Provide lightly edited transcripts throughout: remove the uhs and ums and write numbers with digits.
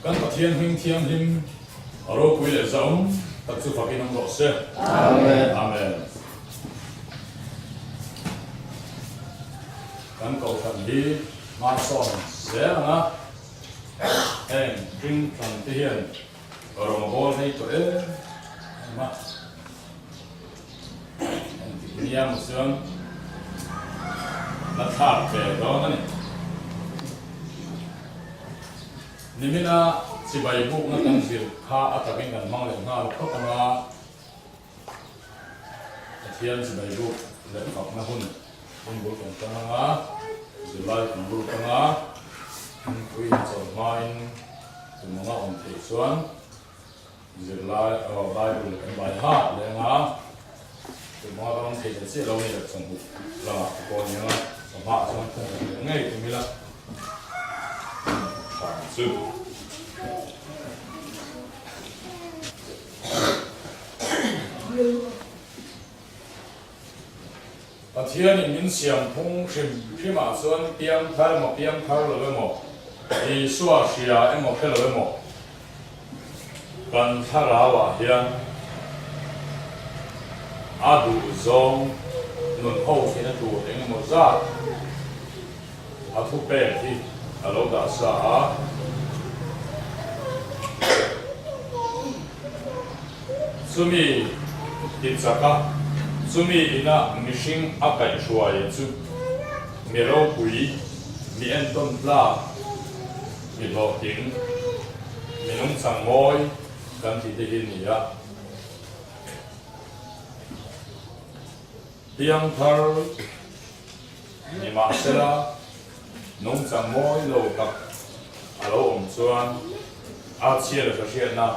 kan pathian hing thiam him aro pui le zaum tak chu fakin ang ro se amen amen kan kau than hi ma son se na en ring than te hian aro ma bol nei to ma en ti niam musion na thar pe do na ni nimina si bai buk na kan sil kha atakin kan mang le nga lo khop nga athian si bai buk le khop na hun bul kan ta nga zulai kan bul ka nga kui chaw main tu nga on te suan zulai bai bul kan bai ha le nga tu nga on te se lo ni le chong bu la ko ni nga sa ma chuan ta ngai tu mi la Sư Thiên in xiang phong sim phim à xuân piang thar mo lo mo đi xua xia em mo phê lo mo kan thara wa hian adu zong nun ho thi na tu eng mo za a thu pe thi alo da sa sumi tinsaka sumi ina mishing akai shuai chu mero pui mi enton pla mi lo ting mi nung sang moi kan ti te hin ya piang thar mi ma sera nung sang moi lo tak alo chuan a chia le ka na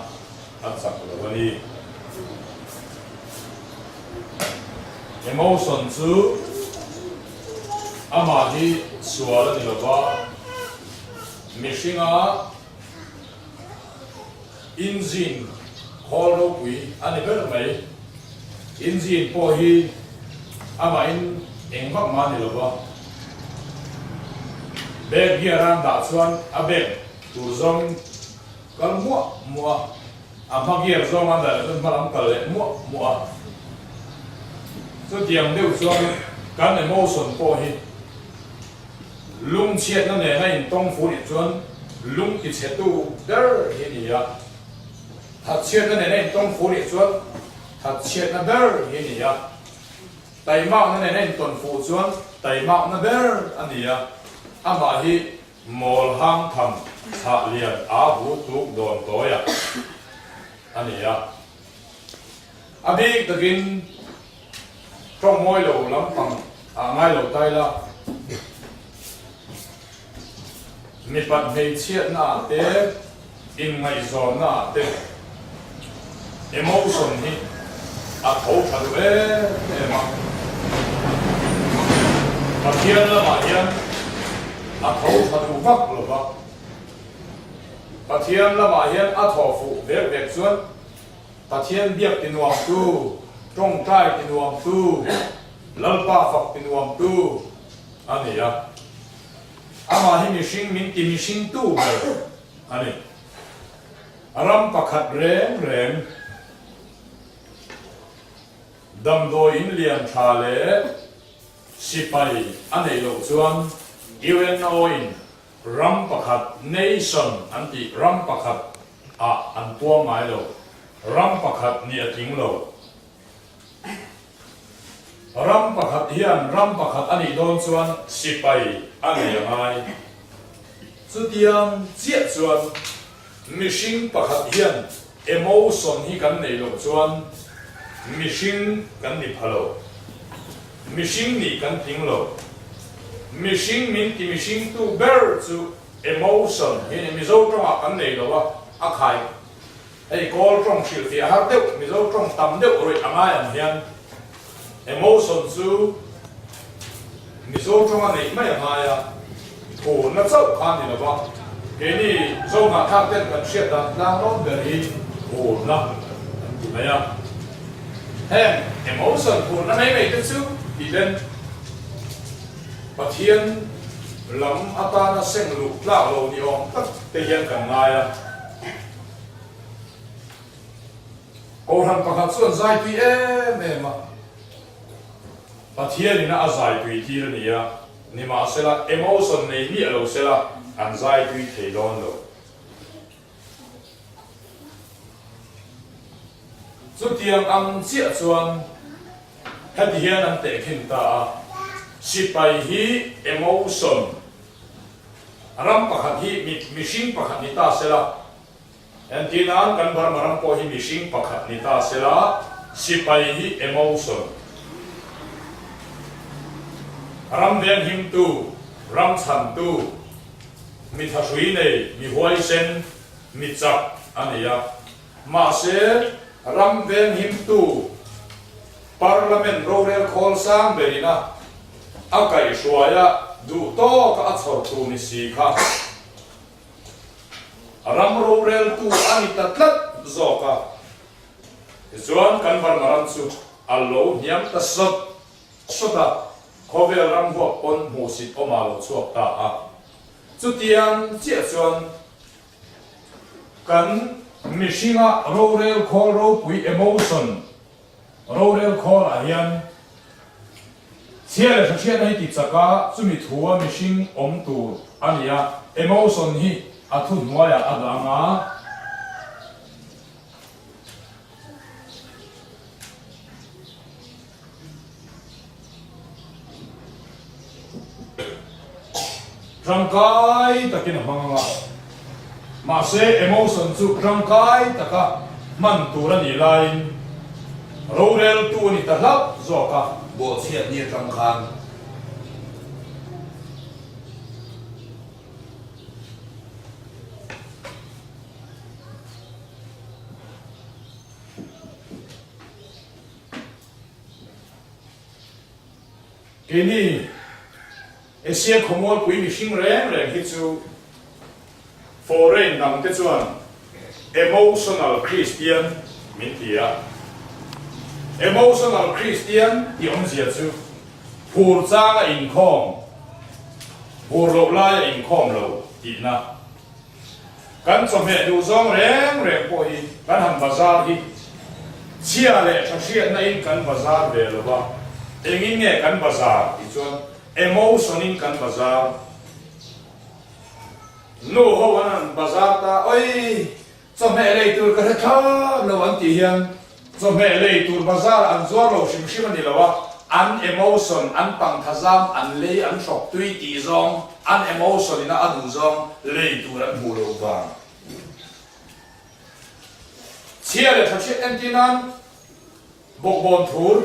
an sak lo ni emotion chu ama hi suala ni lova mishinga engine kholo pui ani ber mai engine po hi ama in engmak ma ni lova bag hi ran da chuan a bag tur zong kal mua ama gi zong an da le malam kal le mua so diam deu chuan kan emotion po hi lung chiat na ne in tong fu ni chuan lung ki che tu der hi ni ya that chiat na ne in tong fu ni chuan that chiat na der hi ni ya tai ma na ne in ton fu chuan tai ma na der ani ya ama hi mol hang tham tha lian a bu tu don to ya ani ya abi takin trong môi lầu lắm bằng ngay lầu tay là mi bật mi chiết na thế in ngày gió na thế emotion hi thấu thật về mà thiên là mà thiên thấu thật vấp rồi vấp thiên là mà thiên thọ phụ việc xuân thiên biết tình hoàng tu trong trai tin uam tu lalpa phật tin uam tu ani ya ama hi mishing min ti mishing tu ani aram pakhat reng dam do in lian tha le sipai ani lo chuan given oin ram pakhat nation anti ram pakhat an tua mai lo ram pakhat ni ating lo ram pakhat hian ram pakhat ani don chuan sipai ani angai chu tiang chiat chuan mishing pakhat hian emotion hi kan nei lo chuan mishing kan ni phalo mishing ni kan ting lo mishing min ki mishing tu ber chu emotion hi mizo tong kan nei lo a khai ei kol tong shil fi har deuh mizo tong tam deuh roi angai an hian emotion chu mizo trong này mấy ngày à thủ nó sâu khan thì là vâng cái này dâu mà thang tên cần siết đặt đang nó về đi thủ nó thấy không hem emotion thủ nó mấy mấy cái chứ thì lên và thiên lắm ata nó sinh lục lao lâu đi ông tất cái hiện cần ngày à orang pakhat chuan zai tui em a pathian ina a zai tui tir ania ni ma sela emotion nei mi alo sela an zai tui thei don lo chu tiang ang chia chuan hati hian an te khin ta a sipai hi emotion ram pakhat hi mihring pakhat ni ta sela an tinan kan bar maram po hi mihring pakhat ni ta sela sipai hi emotion ram den him tu ram chan tu mi thasui nei mi huai sen mi chap ania ma se ram den him tu parliament royal call sang berina akai shuaya du to ka achor tu ni si kha ram royal tu ani tatlat zoka chuan kan bar maram chu allo niam ta sota khovel ram ho pon mu sit omalo chuak ta a chu tiang chia chuan kan mishinga royal call ro pui emotion royal call a hian chia le chia nei ti chaka chumi thua mihring om tu ania emotion hi a thu hnuaia adanga rangkai takin hanga ma se emotion chu rangkai taka man tu ra ni lain royal tu ni ta lap zoka bo chiat ni ram khan kini Asia khomol pui mihring reng hi chu foreign nang te chuan emotional Christian min tia emotional Christian ti om zia chu phur changa in khom phur lo lai in khom lo ti na kan chome du zong reng po hi kan han bazar hi chia le thasiat na in kan bazar ve lo ba engin nge kan bazar ti chuan emotion in kan bazar no ho wan bazar ta oi chome le tur ka tha lo an ti hian chome le tur bazar an zuar lo shim shim ani lawa an emotion an pang thazam an le an shop tui ti zong an emotion ina adu zong le tur an mu lo ba chia le thachi entinan bok bon thur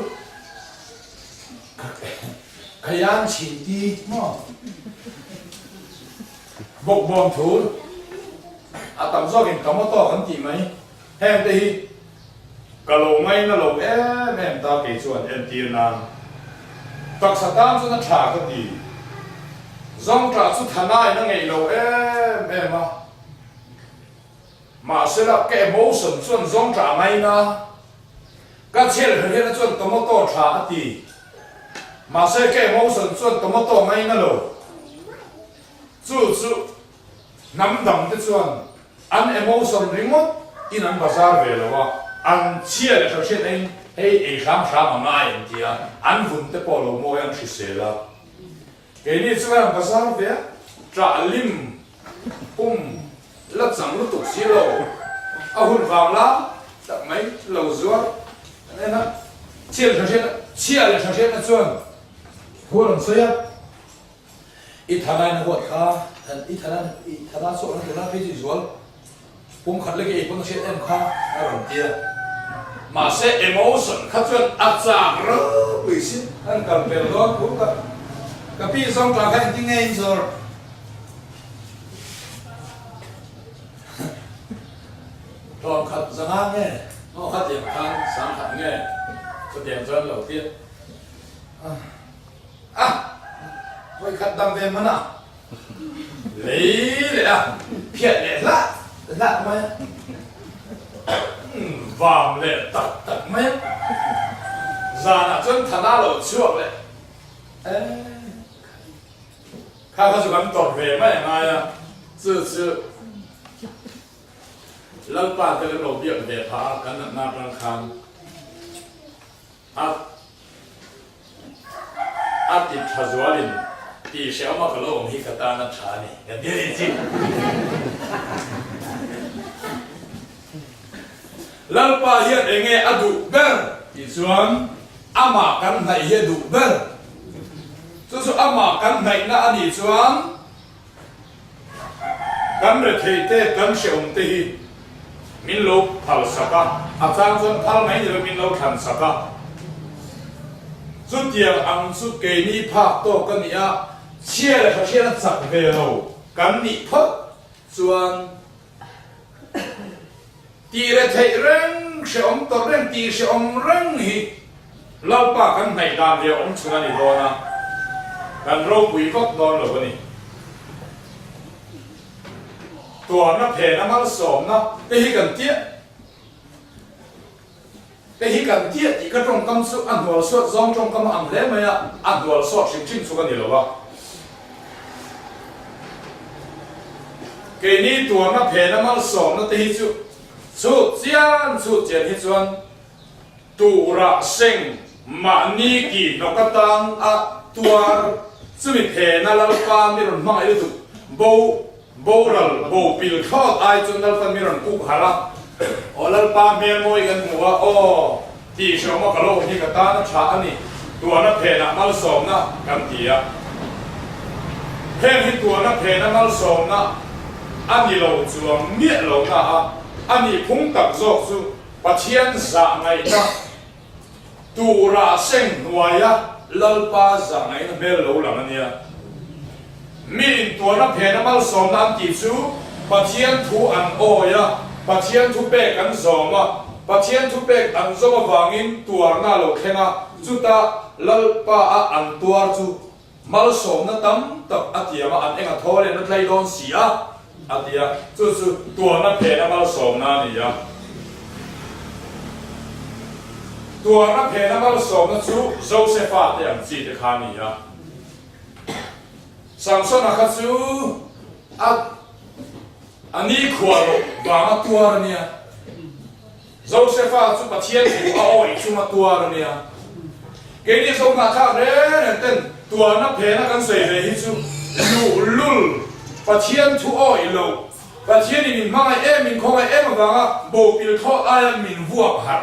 kayan chinti mo bok bon thur atam zo gen kamoto kan ti mai hem te hi kalo ngai na lo em ta ke chuan en ti nan tak satan chu na tha ka ti zong tra chu thana na ngai lo em a ma se la ke emotion chuan zong tra mai na ka chel he na chuan kamoto tha ti mà sẽ cái emotion chuan tomato ngay na lo chu nắm đầm te chuan an emotion ringot in an bazar ve lo wa an chia le thoshet ein hey e sham ngai en tia an vun te polo mo yan thisela ke ni chuan bazar ve tra lim la chang lu tuk si lo a hun vang la tak mai lo zuar na chia le thoshet na chuan Huron saya ithana na hot kha ithana so na phe visual pum khat lege pum set em kha aron tia ma se emotion kha chuan acha ro puisin an kal pel do ku ka pi song ka kha ting ngai zor rom khat zanga nge no khat tiam khan sang khat nge so tiam chuan lo tia vậy khát đam về mà nào lấy để à phiền để lạ mày vàng để tật mày già là chân thằng nào lộ chuộc đấy khai khai chụp tọt về mày à chứ lalpa te lo biak de pha kan na rang khan ti thazwalin ti shama kalo hi kata na thani ya de ji lalpa hian enge adu ber ti chuan ama kan nai he du ber chu ama kan nai na ani chuan kan re thei te kan sheom te hi min lo phal saka achang chuan phal mai ni lo min lo than saka chút tiền ăn chút cái ni phạt to cái ni à chia là chia nó chặt về đâu cái ni phật chuan tì là thấy răng sẽ ông to răng tì sẽ ông răng hi lau pa cái này làm việc ông chừng này đó na cái rau bùi phật đó là cái ni tua nó phê nó mal sòm nó cái hi cần tiết cái hi cần tiết thì cái trong tâm sự ăn đồ sốt rong trong tâm ăn lẽ mà ăn đồ sốt chính chính số cái gì đó cái ní tua nó phê nó mal sòm nó thì chú chiên hi chuan tu ra sinh mà ni kỳ nó cái tang tua chú mình phê nó lao pa mi rồi mang ấy tu bầu pil thot ai chuan dal pan mi ron ku hala olal pa me moi gan muwa o ti so ma kalo hi ka ta na tha ani tua na phe na mal som na kam tia hi tua na phe na mal som na ani lo chuang mie lo na ani phung tak zo su pathian za ngai na tu ra seng nuaya lal pa za ngai na mel lo lang ania min tua na phe na mal som na ti chu pathian thu an o ya pathian thu pe kan zoma pathian thu pe an zoma wangin tuar na lo khenga chuta lalpa an tuar chu mal som na tam tak atiama an enga thore na tlai don sia atia chu tuar na phe na mal som na ni ya tuar na phe na mal som na chu Josepha te an chi te khani ya Samson akhachu ani khualo banga tuar nia Josepha chu pathian thu oi chu ma tuar nia ke ni so na tha re ten tuar na phe na kan sei ve hi chu lul pathian thu oi lo pathian ni min ma ai min khong ai banga bo pil tho ai min vuak har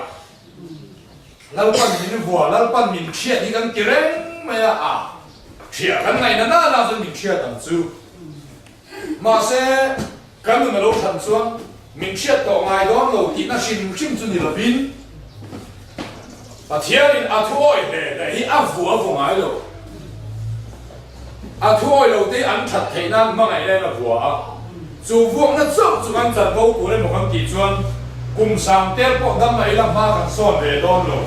lalpan min vuak lalpan min khiat ni kan kireng ma ya khiat kan ngai na na zo min khiat ang chu ma se kan nu lo than chuan min khiat to ngai don lo ti na shin chim chu ni lo bin pathian in athuoi he hi avu avu ngai lo athuoi lo te an that thei na ma ngai le na bua chu vuak na chau chu kan chan bo ku le mo kan ti chuan kum sang tel po dam mai la ma kan son ve don lo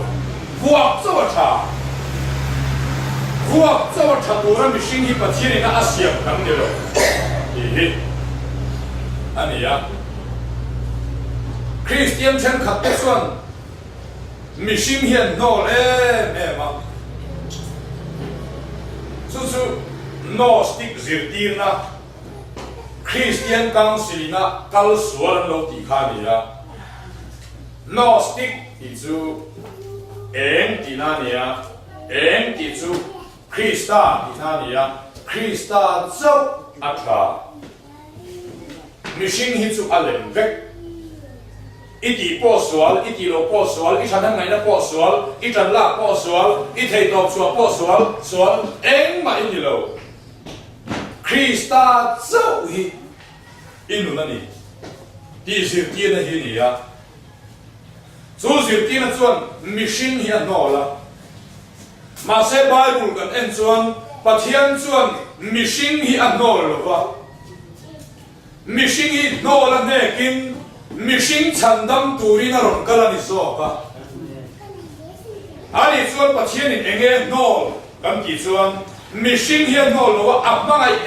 vuak chaw tha vuak chaw tha tu ra mi shin hi pathian in asiam kan ni lo hi ani ya Christian chen khat te chuan mi sim hian no le me ma chu no stick zirtir na Christian council na kal sual lo ti kha ni ya no stick ti chu eng ti na ni ya eng ti chu Christa ti na ni ya Christa chau atha Mishing hi chu alem vek iti po sual iti lo po sual i than ngai na po sual i than la po sual i thei to chua po sual eng ma in lo Krista chau hi inu na ni ti zir ti na hi ni ya chu zir ti na chuan mishing hi no la ma se Bible kan en chuan pathian chuan mishing hi no lo wa Mishing hi no la nekin mishing chandam turi na ron kala ni so ka ani chuan pathian in enge no kan ki chuan mishing hi no lo apma ngai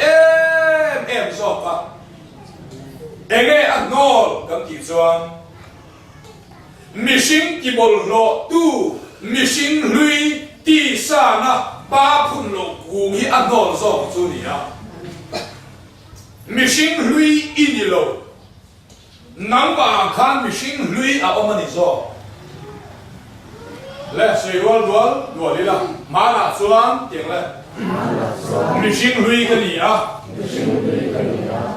em so ka enge a no kan ki chuan mishing ki bol lo tu mishing lui ti sa na ba phun lo ku hi a no zo chu ni a Mishing lui inilo nang ba khan mishing lui a omani zo le sei wal lila mana chuan tiang le mishing lui ka ni a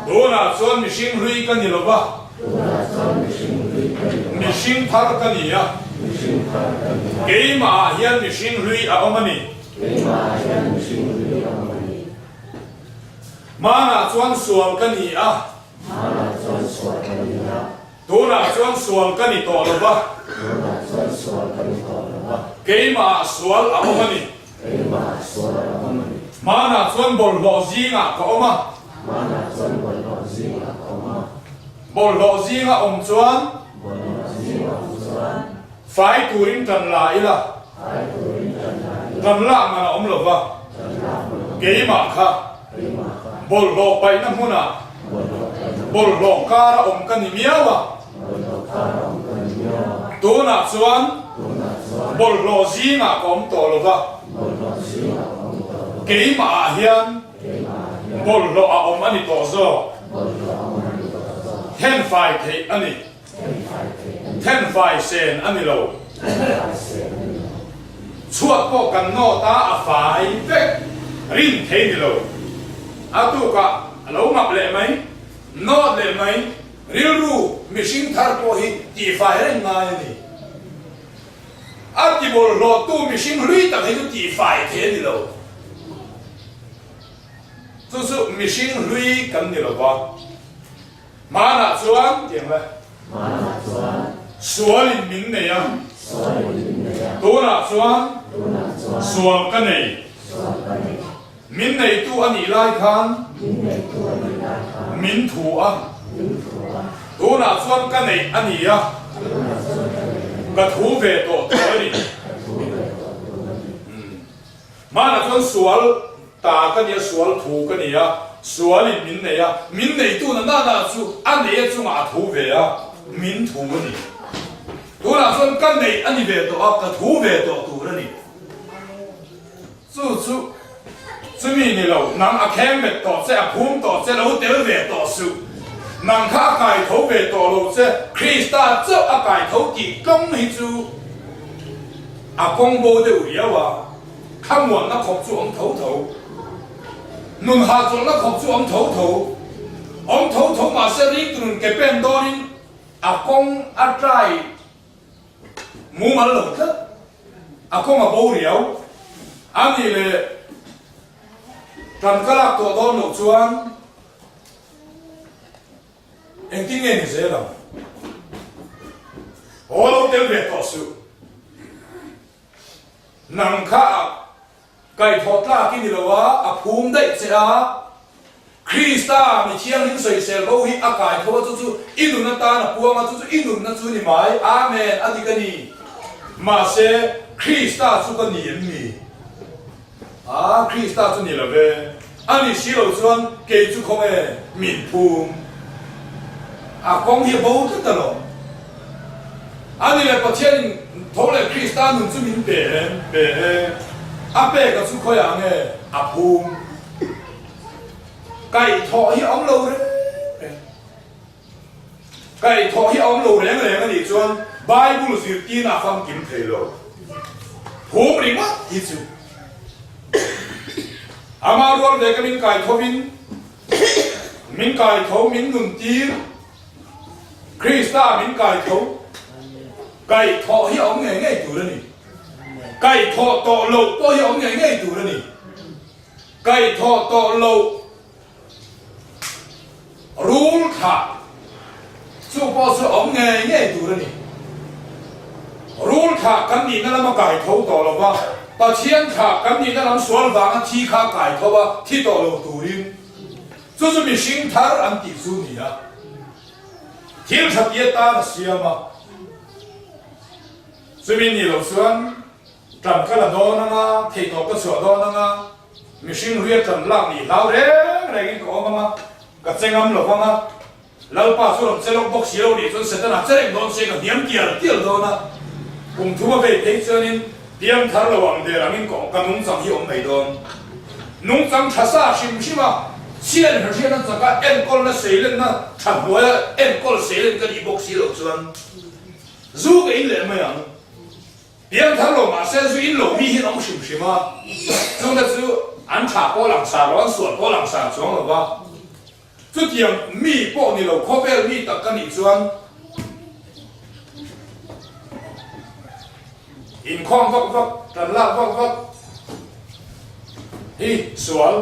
dona chuan mishing lui ka ni lo ba mishing thar ka ni a keima hian mishing lui a omani mana chuan sual ka ni a dona chuan sual ka ni to lo ba keima sual a omani mana chuan bol lo zinga ka oma bol lo zinga chuan fai turin tan la ila tan la mana lo ba keima kha bol lo pai na huna bol lo kara ka ni miawa dona chuan bol lo zinga kom to lo ba keima hian bol lo a ani to zo ten fai the ani ten fai sen ani lo chuat po kan no ta a fai vek rin the ni lo atu ka lo ngap le mai no le mai ril ru mishing thar po hi ti fai ren ngai ni ati bol lo tu mishing lui ta hi ti fai the ni lo tu su mishing lui kan ni lo ba mana chuan tiang le sualin min ne ya dona chuan sual ka nei min nei tu ani lai khan min thu a dona chuan ka nei ani ya ka thu ve to ni mana chuan sual ta ka ni sual thu ka ni ya sualin min ne ya min nei tu na chu ani chu ma thu ve ya min thu ni dona chuan ka nei ani ve to a ka thu ve to tu ni chu mi ni lo nang a khem met to che a phum to che lo tel ve to su nang kha kai tho ve to lo che krista cho a kai tho ki kong hi chu a kong bo de u ya wa kham won na khop chu ong tho nun ha chu na khop chu ong tho ma se ri tun ke pen do rin a kong a trai mu ma lo ta a kong a bo riao ani le tan kalak to don lo chuan eng ting ni se la o lo tel ve to su nang kha kai tho tla ki ni lo wa a phum dai che a krista mi chiang hin soi sel bo hi a kai tho chu inu na ta na puanga chu inu na chu ni mai amen adikani ma se krista chu ka ni mi krista chu ni la ve ani si lo chuan ke chu khong e min phum kong hi bo ta lo ani le pathian tho le krista nun chu min be a pe ka chu khoi ang e a phum kai tho hi ong lo re kai tho hi ong lo reng ani chuan bible sir ti na phang kim thei lo phum ring ma hi chu Amarual de min kai tho min kai tho min nun tir krista min kai tho hi ong nge tu ni kai tho to lo to hi ong nge tu ni kai tho to lo rule tha chu po su ong nge tu ni rule tha kan ni na ma kai tho to lo ba把钱卡赶紧那人说了吧，提卡改头吧，提到了独立，这是咪心态安抵住你啊？天差别大的事嘛，所以你老算，咱个了多那个，提到个说多那个，咪心里咱让你老人来给讲嘛，个正啱落嘛，老爸说这老博士老李准实在那这东西个年纪了掉多呢，共同被陪着呢。点他了王的人民讲，跟农场有没得，农场他啥是不是嘛？ chiên hở chiên nó chẳng cả em con nó xế lên nó thằng bố em con xế lên cái đi bốc xí đầu chuan dù cái in lệ mày ăn em thằng lỗ mà sẽ dù in lỗ mi hiện ông xìm xìm à chúng ta chú ăn thả bó lăng xà rồi ăn suốt bó lăng xà chuan rồi ba chú tiền mi bó ni lỗ khó bé mi tất cả ni chuan in khoang vấp vấp tận lạc vấp vấp hi sual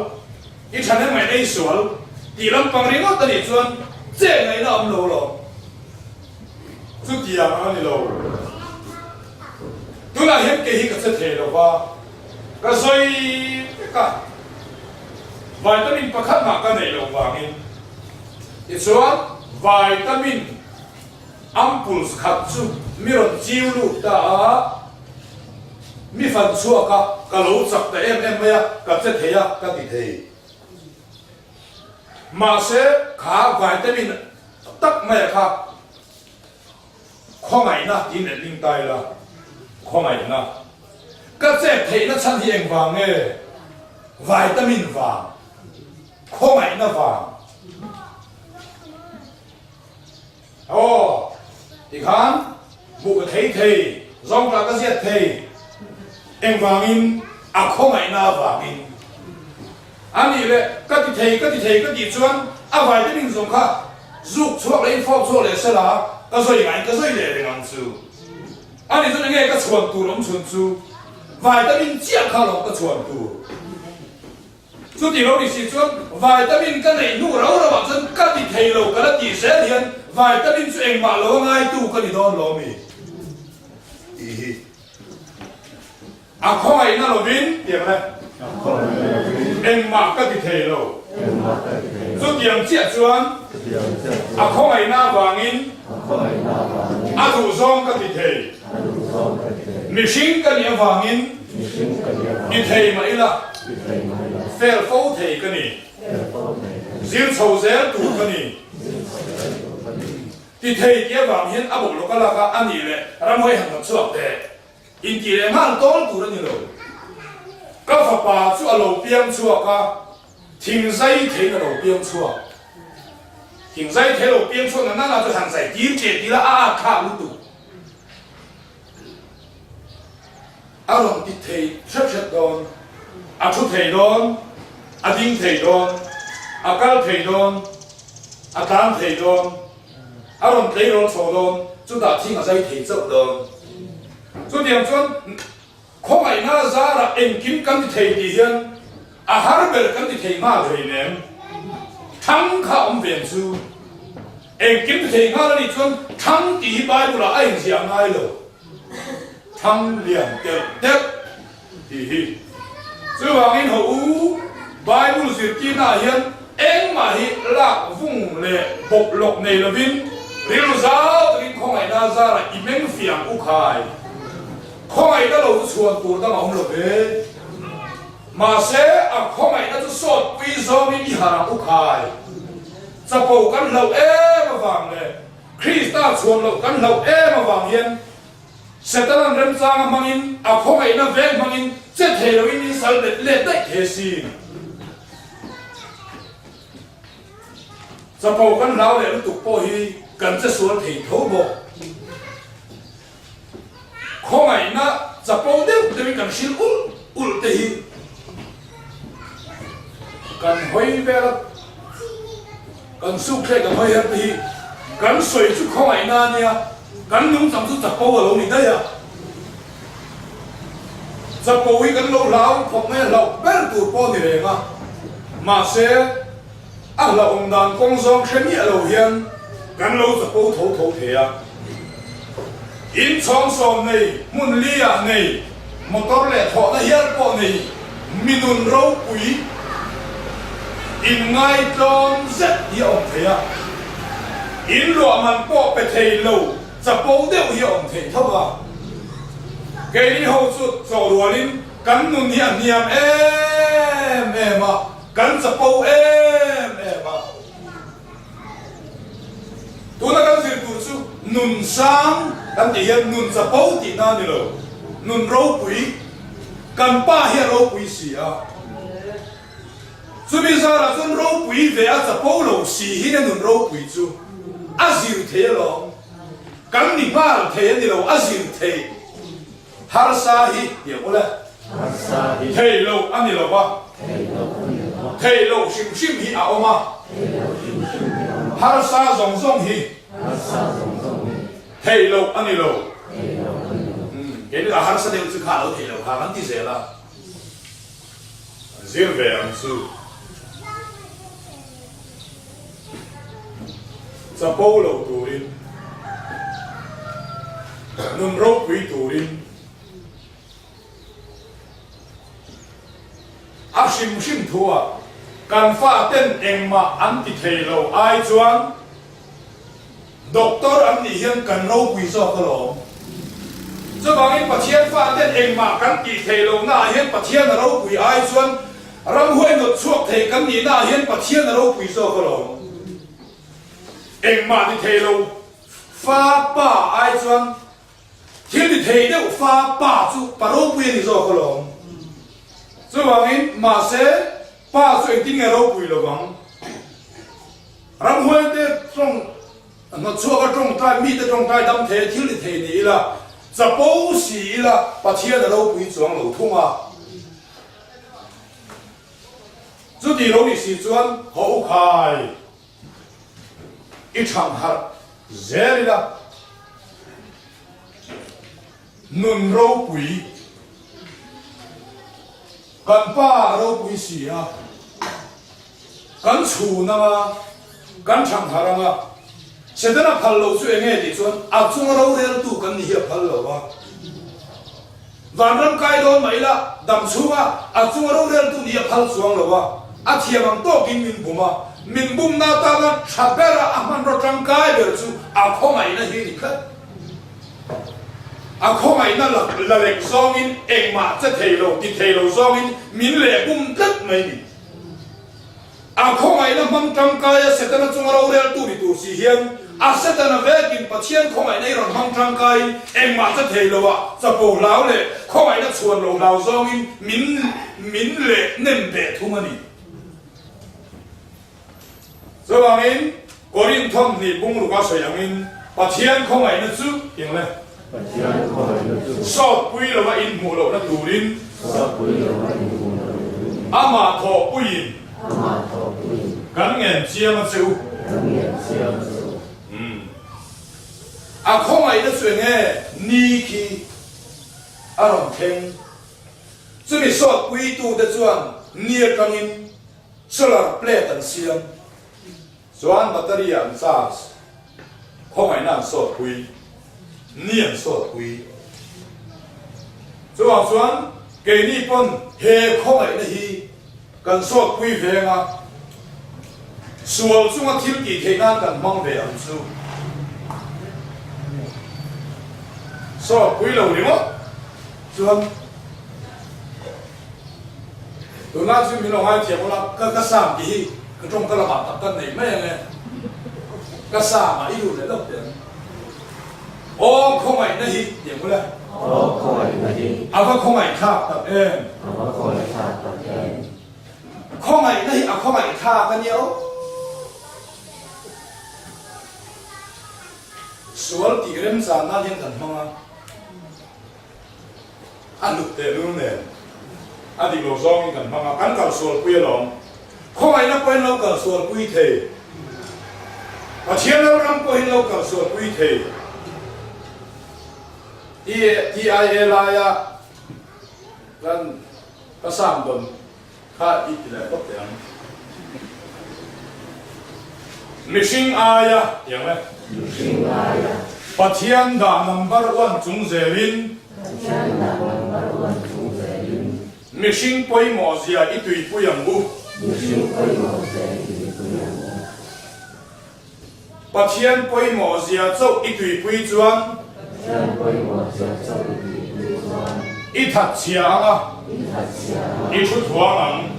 hi thằng em mày đây sual thì làm bằng riêng tao đi chuan chế ngày nó âm lỗ lỗ chú tiền ăn ni lỗ tôi là hiện cái hi cái chất thể đâu ba cái rồi cái vitamin bạc khát mà cái này lỗ vàng in chuan vitamin ampoules khát chú miron chiu lu ta mi phần xua cả lỗ sặc tại em bây giờ cả chất thế à cả tỷ thế mà sẽ khá vitamin tắc mày khá khó ngày na tin đến linh tai là khó ngày na cái chất thế nó chân hiện vàng nghe vitamin vàng khó ngày na vàng thì khán bộ thấy thầy dòng là cái giết thầy em vàng in không ngày na vàng in anh đi về cái gì chuan vài cái mình dùng khác giúp chuộc lấy phô chuộc lấy sẽ là cái gì để làm chú anh đi cho nên nghe cái chuồn tù lắm chuồn chú vài cái mình chia khá lắm cái chuồn tù chú thì lâu đi xí chuan vài cái mình cái này nụ rau là bảo chân cái gì thầy lâu cái là gì sẽ liền vài cái mình chú em mà lâu ngay tu cái gì đó lâu mi không ai na lo vin tiệm này em mặc cái thề lâu rút tiền chia chuan không ai na vàng in thủ dòng cái thề mình xin cái niệm vàng in in thề mà là fair phô thề cái này riêng sầu rẻ tủ cái này thì thề kia vàng hiến bộ lo cái là cái anh gì này làm hơi hàng chuột thế in kỳ này mang tốn tủ ra như rồi các phật bà chú ở lầu biếng chua cả thình dây thế là lầu biếng chua thình dây thế lầu biếng chua là nó cho hàng giải kiếm tiền thì là khá lúc tủ lòng thì thầy rất đòn chút thầy đòn đinh thầy đòn cao thầy đòn tam thầy đòn lòng thầy đòn sổ đòn chúng ta thình ở dây thầy dậu đòn cho điểm chuan không ai na ra là em kim căn thầy đi hiền har bel căn thầy ma thầy nem thắng khá ông viện chú em kim thầy ma đi chuan thắng tí bài là anh giang ngay rồi thắng liền đẹp đẹp hi chú hoàng in hậu bài bù diệt kia na hiền em mà hi lạc vùng lệ bộc lộc này là vin điều ra thì không ai na ra là imeng phiang u khai không ai đã lâu chuồn tụt đang ông lộc ấy mà sẽ không ai đã cho sốt vì do mình đi hàng u khaiจะปูกันlâu mà vàng này Christa chuồn lâuกันlâu mà vàng hiền sẽ ta làm rem sang mang in không ai đã về mang in sẽ thể lo in sal lệ đấy thế gìจะปูกันlâu để nó tụt po hi cần sẽ xuống thì thấu bộ không ai naจะปูเดียวจะมีการชิลอุลเตหิการหอยเวลการสู้แค่การหอยเฮตีการสวยชุดkhông ai naเนี่ยการนุ่งจำชุดจะปูอะไรนี่ได้อะจะปูให้กันเราล้าวผมไม่เราเบิ้ลตัวปูนี่เลยมั้งมาเสียเราองค์ดานกงซองเช่นนี้เราเห็นกันเราจะปูโถเทียอินช่องสองนี่มุนเลียนี่มอเตอร์เล่ถอดเฮียร์ปอนี่มินุนเราปุยอินไงตอนเซ็ตเฮียองเทียอินรัวมันปอไปเทโลจะปูเดียวเฮียองเทียเท่าไหร่เกลี่หัวสุดโซรัวลินกันนุนเฮียเนียมมากันจะปูมาตัวนักการสื่อตัวสู้นุนซ้ำกันที่เห็นนุนจะปูติน่านี่เลยนุนเราปุยกันป้าเฮียเราปุยเสีย准备啥啦？准肉肥肥啊，十包路是迄个轮肉肥猪，啊是有提咯，咁你爸提你咯，啊是有提，哈沙希有冇咧？提路安尼咯吧？提路是唔是去阿嘛？哈沙松松去，提路安尼咯。给你个哈沙的只卡路提路，哈咱第谁啦？这个样子。十包路杜林，轮肉肥杜林。啊，心心土啊，干发电用嘛，安迪提路爱转，doktor安尼向干肉肥所个咯。这帮人白天发电用嘛，干迪提路那向白天的肉肥爱转，让会个错提干你那向白天的肉肥所个咯。用嘛的提路发把爱转，天的提了发把住，把肉肥的所个咯。这帮人马些把最顶的肉肥了讲，然后的种那做个种菜米的种菜，当提天的提你了，这保时了，把天的肉肥装路通啊。这地路的时阵好开，一场哈热的啦，嫩肉肥。干把肉肥是啊，干厝那么，干长下那么，现在那팔로最爱的阵，阿中肉的都跟你些팔로啊，晚上街道没了，当初啊，阿中肉的都你些팔装了啊，阿天王多给民不嘛，民不那当然差别了，阿们这张街的就阿靠买那些你看。啊，靠埋那力上面硬嘛，即提路啲提路上面面嚟咁得咪你。啊，靠埋那掹張街啊，食得那中老咧都嚟都是香。啊，食得那外邊把錢靠埋那樣掹張街，硬嘛即提路啊，就無老咧，靠埋那全路路上面面嚟嫩白土嘛你。這方面，個人通你公路個水上面把錢靠埋那豬用咧。sọt quy là in mù lộ nó tù đến ama thọ quy gắn nghẹn chia mà chịu không ai nó chuyện nghe ni khi lòng khen chứ bị sọt quy tu để chuan nia căng in sơ là ple tận xiêm chuan battery ăn charge không ai nào sọt quy niệm sốt quý, cho họ chuẩn cái ni pon he không ai này cần sốt quý về mà, số chúng ta thiếu kỳ thế nào cần mong về ăn su, sốt quý lâu đi mất, chuẩn, tôi nói chuyện mình nói chuyện là cái sao gì, cái trong cái là bản tập cái này mấy này, cái sao mà yêu để lộc tiền. Ô không ai nó hít điểm có lẽ. Ô không ai nó hít. À không ai khác tập em. Không ai khác tập em. Không ai nó hít à không ai khác cái nhiều. Sual thì rem sa na hiện thần phong à. Anh lục tệ luôn nè. Anh đi lô zong thần phong à. Anh cả sual quy lòng. Không ai nó quen lâu cả sual quy thể. Và chiến lâu năm quen lâu cả sual quy thể. Ti ai la ya kan kasam don kha itile potang mishing aya yang le mishing aya pathian da number 1 chung zewin mishing poi mo zia itui puyang bu pathian poi mo zia chau itui pui chuan ít thật chia à, ít chút thoáng lắm.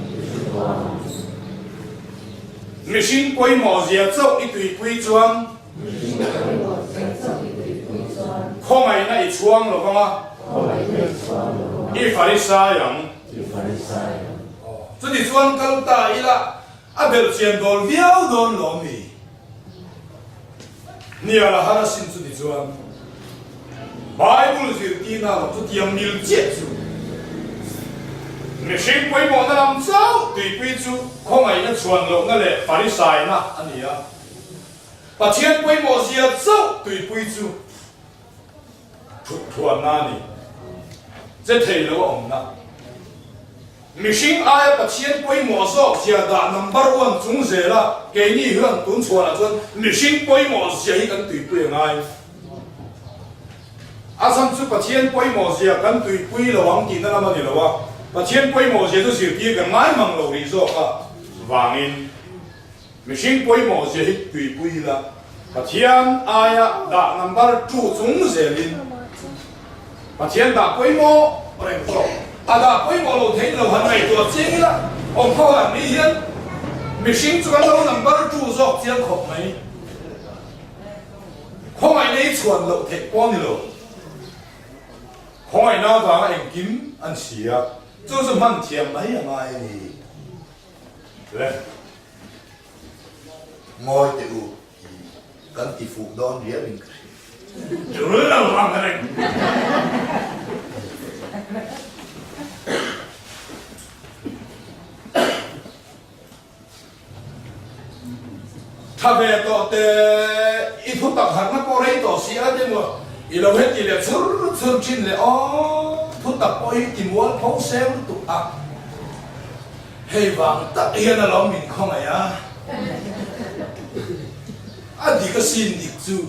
Machine quay mỏ gì châu ít tùy quay chuang, không ai na ít chuang rồi không à? Ít phải sai rằng, 这里转高大一啦，啊，别见到了don lo mi， 你阿拉哈拉心这里转，Bible 是第那个这第milk接住，你先规模那南州对规住，可能那传落那嘞法律赛那安尼啊，把钱规模是要走对规住，突然那里，这提了我们呐。Machine 爱把钱规模说，是打 number one 中学了，给你向蹲错了尊。Machine 规模是一根对规爱，上次把钱规模是跟对规了王定那么的了哇，把钱规模是就是第一个买忙路里说啊，王因 Machine 规模是对规了，把钱爱打 number two 中学里，把钱打规模，我来说。打规模路听路很来做精啦，我靠啊！你先，没心做路能把住宿这样苦没？可爱你传路听光的路，可爱那话用金安是啊，就是蛮甜没人爱你，对，我的有，跟地府当人民，就是那话个嘞。他别到的，一头大汉那过来到西安的么？一路黑地了，村进来哦，头大过一地么？跑山都啊，希望得现那老面孔来呀！啊，这个心力住，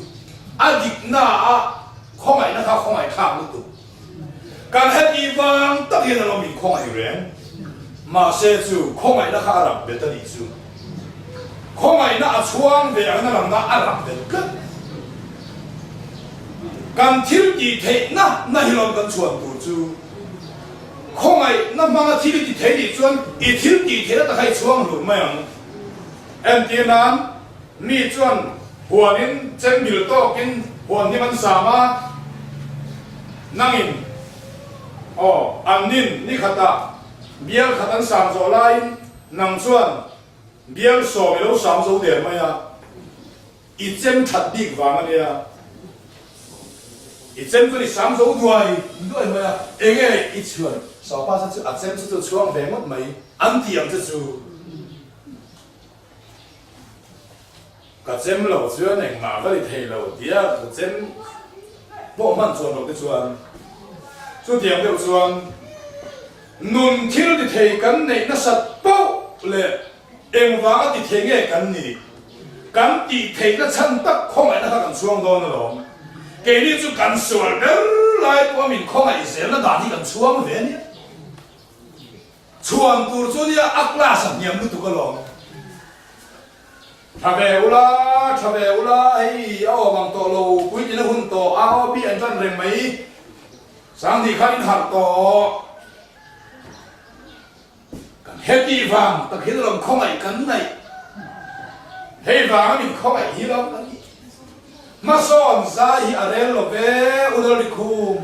啊，这那啊，孔来那他孔来看不懂，干黑地方得现那老面孔来人，马些住孔来那他人别得你住。可爱那窗边那人那阿人的个，干天地天那那些人跟传不住，可爱那妈天地天地转，一天地天那开窗路么样？俺爹男，你转，华人真苗多跟华人们啥嘛？那人，哦，安人你看到，别看到上座来，能转。别说没有上手点么呀？一针插地方的呀，一针这里上手对，对么呀？一个一串，手把这就啊针这就窗边么没，安地样这就，个针路主要能嘛，个里提路，第二个针，不慢转路的转，就点的转，轮天的提紧你那实包嘞。因话一啲聽嘅緊你，咁啲聽得親得，可能那他咁窗多那咯，給你就咁說來我面可能是那哪啲咁窗嘅呢？窗多咗啲阿拉十年都讀個咯，差別好啦，差別好啦，嘿，我望到路，每日都看到啊，我邊人真認為，上帝看下到。黑地方，但係都空係緊嚟，黑方面空係依咯，乜所唔使阿人落嘅，我都嚟哭。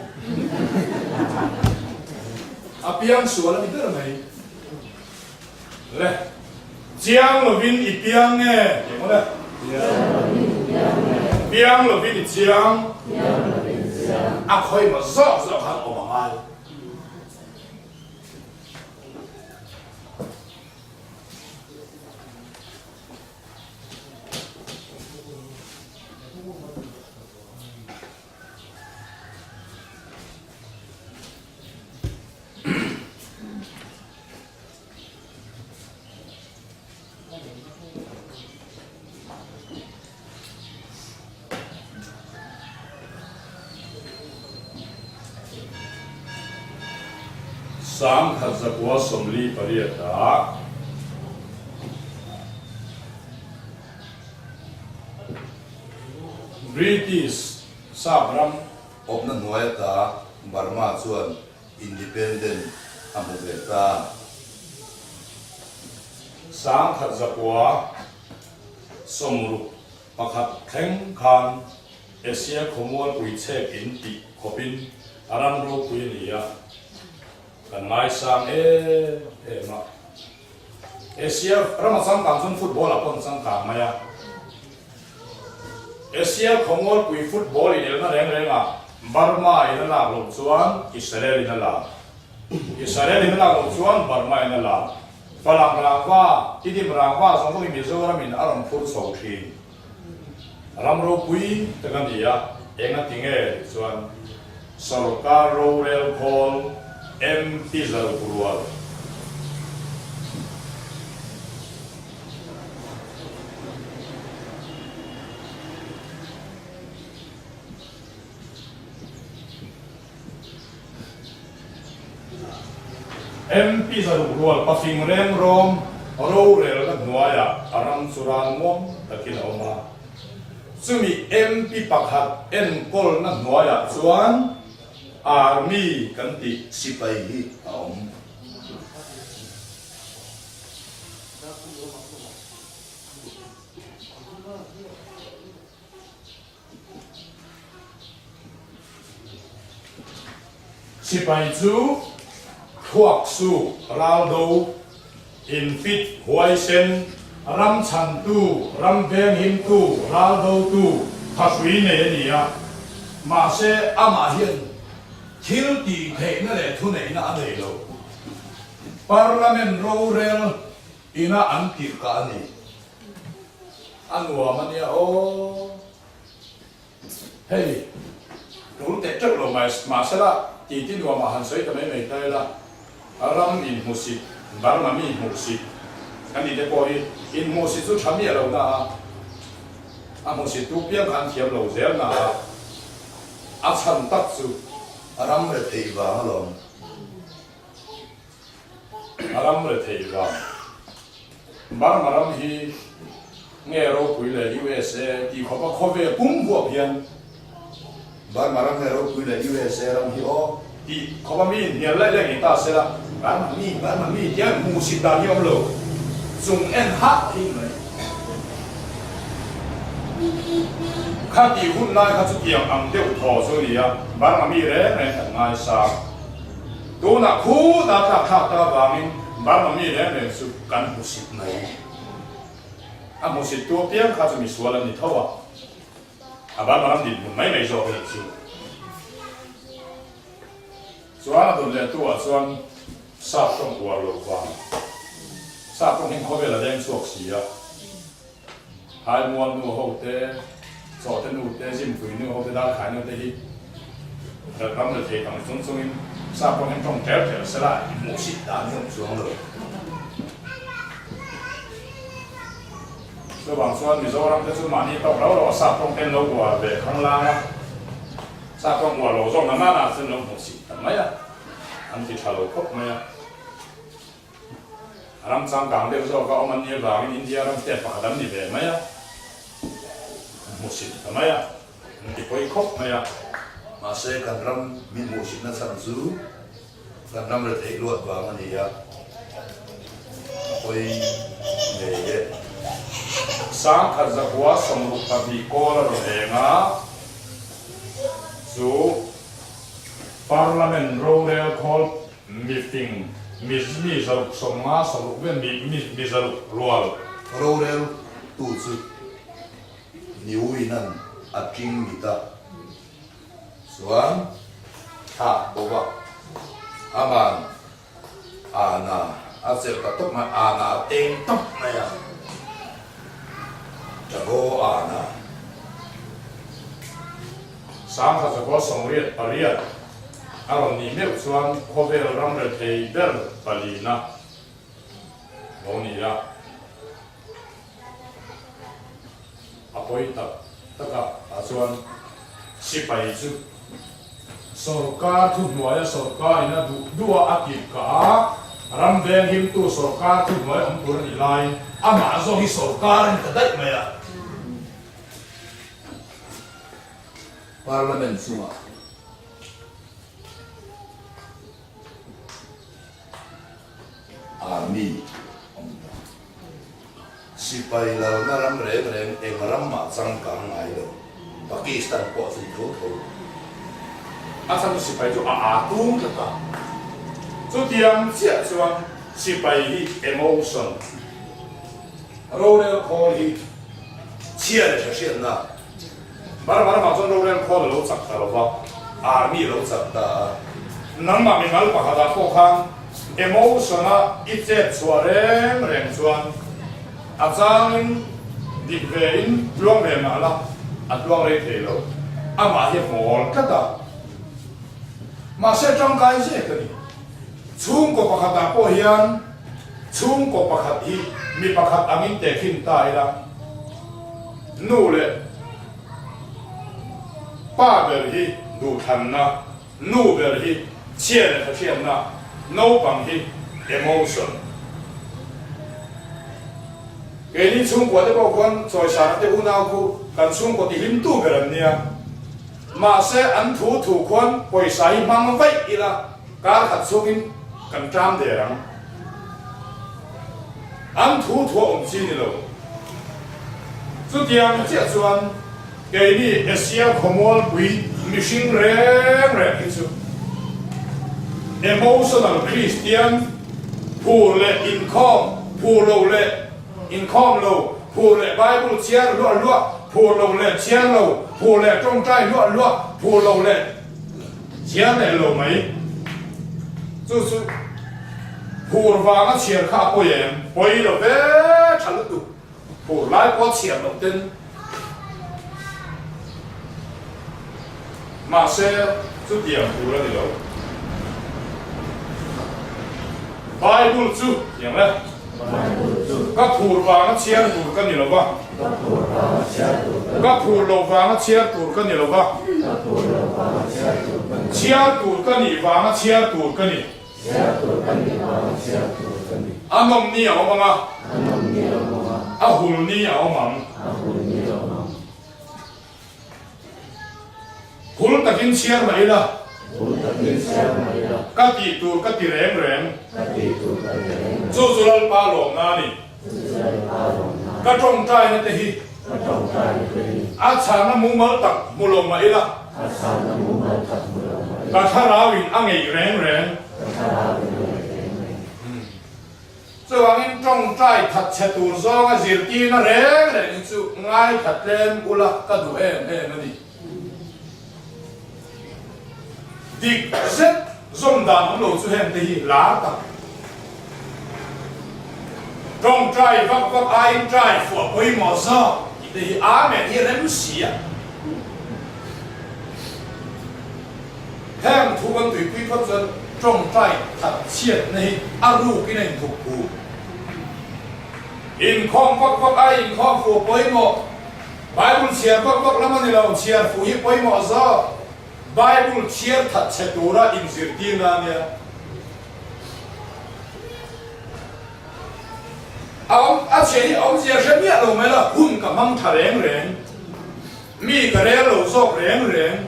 阿邊說啦，你得未？嚟，江落邊一邊嘅，點講咧？邊落邊一江，阿可以咪rõ下我媽媽。Sang khazakwa somli pariyata British sabram opna nuayata Burma chuan independent amuveta sang khazakwa somru pakhat theng khan Asia khomol pui chek in ti khopin aram ro pui niya kan ngai sang ma Asia Ramazan kam sun football apon sang kam maya Asia khongol kui football in na reng renga Burma in la lo chuan Israel in la Israel in la lo chuan Burma in la Palang rangwa tidim rangwa song mi Mizoram in aram phur so thi ramro pui tekan dia enga tinge chuan sarkar ro rel khol MP zal kurwal MP zal kurwal pafing rem rom ro rel na nuaya aram suran mom takin oma sumi MP pakhat en kol na nuaya chuan army kan ti sipai hi om sipai chu thuak su raldo in fit huai sen ram chan tu ram veng him tu raldo tu thasui ne nia ma se ama hian thil ti the na le thu nei na nei lo parliament ro rel ina an ti ka ni anwa mania o hey đủ để trước rồi mà sẽ là chỉ tin vào mà hành xử tụi mấy đây là ram in musit bar mà mi musit anh đi để coi in musit chút chấm gì đâu na à musit tu biếng ăn thiệp lâu dễ na à chân tắc chú ram rồi thấy vào luôn ram rồi thấy vào bar mà ram hi nghe rồi quỳ lại USA thì có về bung buộc hiền bar mà ram nghe rồi quỳ lại USA ram hi o thì có bao nhiêu nhiều lại người ta sẽ là bar mà mi thì musit ta hiền lâu dùng en hát thì này khát đi hút nai khát chút tiền ăn tiêu thò số này à bar mà mi đấy này thằng nai sa đồ na khu ta khát ta vàng bar mà mi đấy này sự cắn musit này à musit tua tiếng khát chút mi xua lên đi thâu à bar mà làm đi mấy mấy giờ vậy chứ Soalnya tu dia tua soal sapong kuar lupa, sapong yang kau bela dengan suak sia, hai muan nu hote, soalnya nu te sim kui nu hote dah kai nu te hi, dalam le te kang sung sungin sapong yang trong ter ter sela musik dah ni suang le. Sebab soal ni orang tu cuma ni tahu lalu sapong ten lo kuar be kang lang, sapong kuar lo zong nama na sen lo musik. Maya, anti chalo kok maya. Ram sang kang dia so ka oman ni ba in India ram te pa dam ni be maya. Musik maya. Anti koi kok maya. Mase kan ram min musik na san zu. Kan ram le te luat ba man ya. Koi ne ye. Sang khaza kwa samru pa bi ko ro nga. Zu Parliament Royal Call meeting mi zal somma zal wen mi zal Royal tu zu niu inan a jing mi ta suan ha boba aman ana a sel ta tok ma ana teng tok ma ya jago ana sang kha ko songriat pariat aron ni meu chuan khovel ram re thei ber palina monia apoi taka chuan sipai chu sarkar thu nuaya sarkar ina duwa akip ka ram veng him tu sarkar thu nuaya ampur ni lai ama zo hi sarkar ni kadai maya parliament suma army sipai la na ram re eng ram ma chang kang ai lo Pakistan ko si tho tho asam sipai chu a tung ta chu tiang chia chuan sipai hi emotion Royal Call hi chia để cho xuyên na mà cho Royal Call lâu chặt ta rồi Army lâu chặt ta nang mà mình nói bảo ta có khang emotion á ít chết xóa rèn xuân à chăng đi về in luang về mà là luang về thế rồi mà hiệp mồi cái đó mà sẽ trong cái gì cái này chung có bảo ta có hiền chung có bảo hi mi bảo angin te kim tai la nu le ba bel hi nu than na nu bel hi chia le ta chia na no bằng hi emotion cái này chung có thể bao gồm rồi sáng để u nào cũng cần chung có thể lim tu cái này nha mà sẽ ăn thủ quan quay sai mang vậy là cả hạt chung cần trăm để rằng ăn thủ ông chi này rồi chút tiền chết chuan cái này Asia Common quý mission rèn cái chút emotional Christian phù lệ income phù lâu lệ income lâu phù lệ Bible chia lúa phù lâu lệ chia lâu phù lệ trong trai lúa phù lâu lệ chia lệ lâu mấy chút phù vàng cái chia khác bồi em bồi rồi bé chả được phù lại có chia đầu tiên mà sẽ chút tiền phù ra đi đâu Bible chúอย่างไรก็ผูดวางก็เชียร์ตูดกันอยู่หรอวะก็ผูดลงวางก็เชียร์ตูดกันอยู่หรอวะเชียร์ตูดกันนี่วางก็เชียร์ตูดกันนี่อานมนี่เอามั้งอ่ะหุ่นนี่เอามั้งหุ่นตะกินเชียร์ไหมล่ะก็ตีตูก็ตีแรงจู่เราปาหลงนานี่ก็จงใจนั่นเองอาชานะมุมาตักมุลงมาอีละก็ถ้าเราวินอ่างอีแรงส่วนนี้จงใจถัดเชตูซองอ่ะสิตีน่ะแรงจู่ง่ายถัดแรงอุละก็ดูนั่นดิดิกเซ็ตส่งดานของเราสุเห็นที่หลาตักจงใจวักไอ้ใจฝัวไปหมอซ่าที่อาแม่ที่เริ่มเสียแห้งทุกคนตุยคุยพัฒนจงใจถัดเชียดในอารูกินในถูกผูอินคองวักไอ้อินคองฝัวไปหมอไปบุญเชียร์วักแล้วมันเราเชียร์ฝัวไปหมอซ่าBible cheer that chedura in zirtina niya. Actually, obviously, niya lo mela hun ka mang thareng mi ka re lo sok reng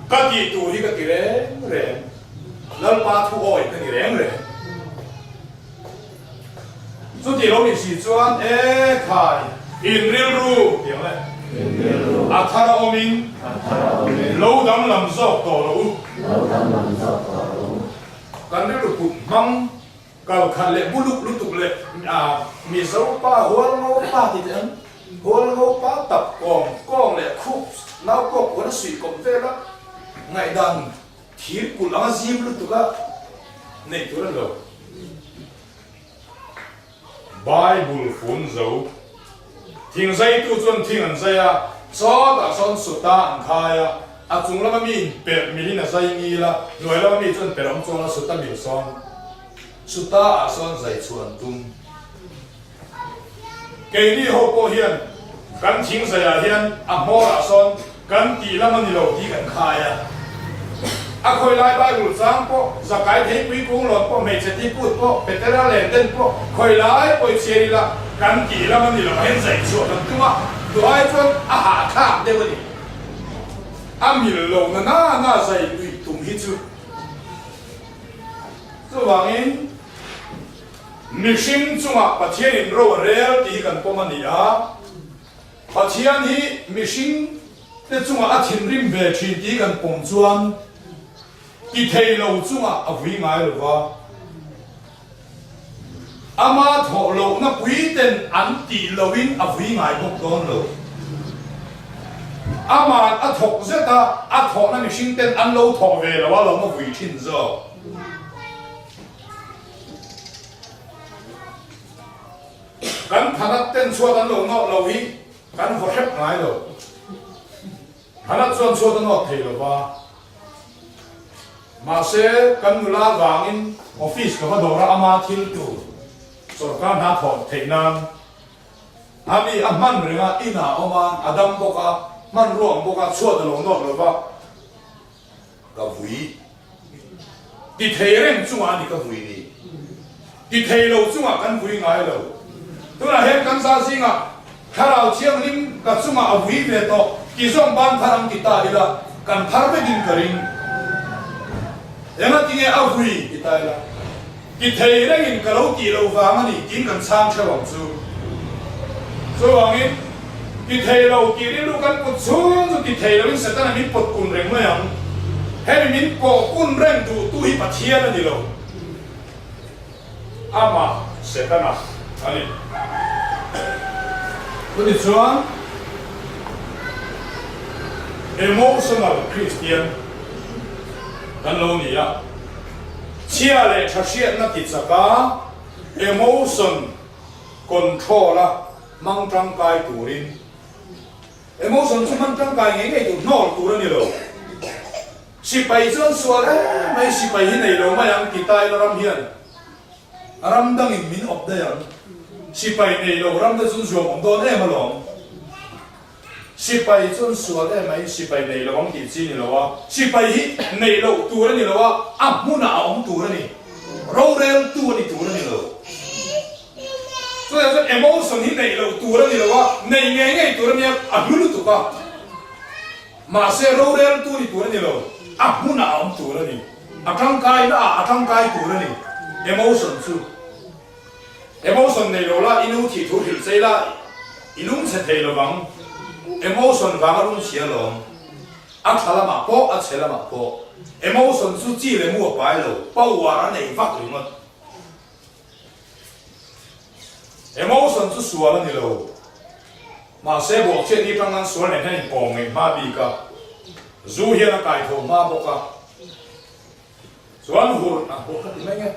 ka ti tu hi ka ti reng lal pa thu oi ka ti reng so ti lo mi si chuan khai in real ru tiang le athara omin lâu đắm làm gió tổ lũ cần đến được cụt măng cầu khăn lệ bút lúc tục lệ mì dấu pa huân ngô pa thì thế huân ngô pa tập con lệ khúc nào có cuốn suy cộng về đó ngày đàn thiếp của lăng diêm lúc tục á này tôi rồi Bible phun dấu thiên dây tu chuẩn thiên anh dây à cho đã son sụt ta anh khai à chúng là mình bẹp mình là dây nghi là người là mình chuẩn bẹp ông chúng là sụt ta biểu son sụt ta à son dây chuẩn tung cái đi hậu cô hiền căn thiên dây à hiền à mò à son căn tỷ là mình đầu tí căn khai à khôi lại bài ngủ sáng po giờ cái thế quý cũng lọt po mấy chết đi cút po bê tê ra lên tên po khôi lại po chơi là căn tỷ là mình đầu hiền dây chuẩn tung màตัวไอ้ชวนอาหารข้ามเดี๋ยวนี้มีลงน่าใส่ดุยตุ่มฮิจูส่วนนี้มิชินจุงอ่ะประเทศอินโดเรียที่กันพมันนี่ประเทศนี้มิชินแต่จุงอ่ะทิ้งริมเบชินที่กันปงจวนที่เทโลจุงอ่ะวิ่งไงหรือว่า ama thọ lo na quý tên an ti lovin a vui ngai bok don lo ama a thọ zeta a thọ na mi sing tên an lo thọ về là wa lo ma vui thin zo kan phanat tên suat an lo no lo hi kan ho hep ngai lo phanat chuan suat an no thei lo ba mà sẽ cần là vàng office của đồ ra ama thiếu tu so kan ha thọ thei nan ami amman ringa ina oma adam boka man ruang boka chuat lo no lo ba ka vui ti thei reng chunga ni ka vui ni ti thei lo chunga kan vui ngai lo tu la hem kan sa singa tharau chiang lim ka chunga a vui ve to ki zong ban tharam ki ta ila kan thar ve din karing ema tinge a vui ki ta ila ki thei reng in ka lo ti lo wa ma ni kin kan sang che wang chu so wangin ki thei lo ki ri lu kan put chu ki thei lo in sa ta min pot kun reng ma yang he min ko kun reng tu hi pathian ni lo ama setana ani Jadi chuan emotional Christian kan lo ni ya chia le thasiat na ti chaka emotion control la mang tang kai turin emotion chu mang tang kai nge nge tu nol tu ni lo si pai chuan sual mai si pai hi nei lo ma yang ti tai lo ram hian ram dang in min op da yang si pai nei lo ram da chun zom don em lo si pai chun sual mai si pai nei lo ong ti chi ni lo wa si pai hi nei lo tu ni lo wa a mu na ong tu ni ro rel tu ni lo so ya emotion hi nei lo tu ni lo wa nei nge nge tu ni a lu tu ka ma se ro rel tu ni lo a mu na ong tu ni a thang kai tu ni emotion chu emotion nei lo la inu thi thu hil sei la inung se thei lo bang emotion wang arun sia lo a thala ma po a chela ma po emotion chu chi le mu pai lo pau wa nei vak lu ngot emotion chu sual ni lo ma se bo che ni tang an sual ne hen pong ngai ma bi ka zu hi na kai tho ma bo ka suan hur a bo ka ti mai nge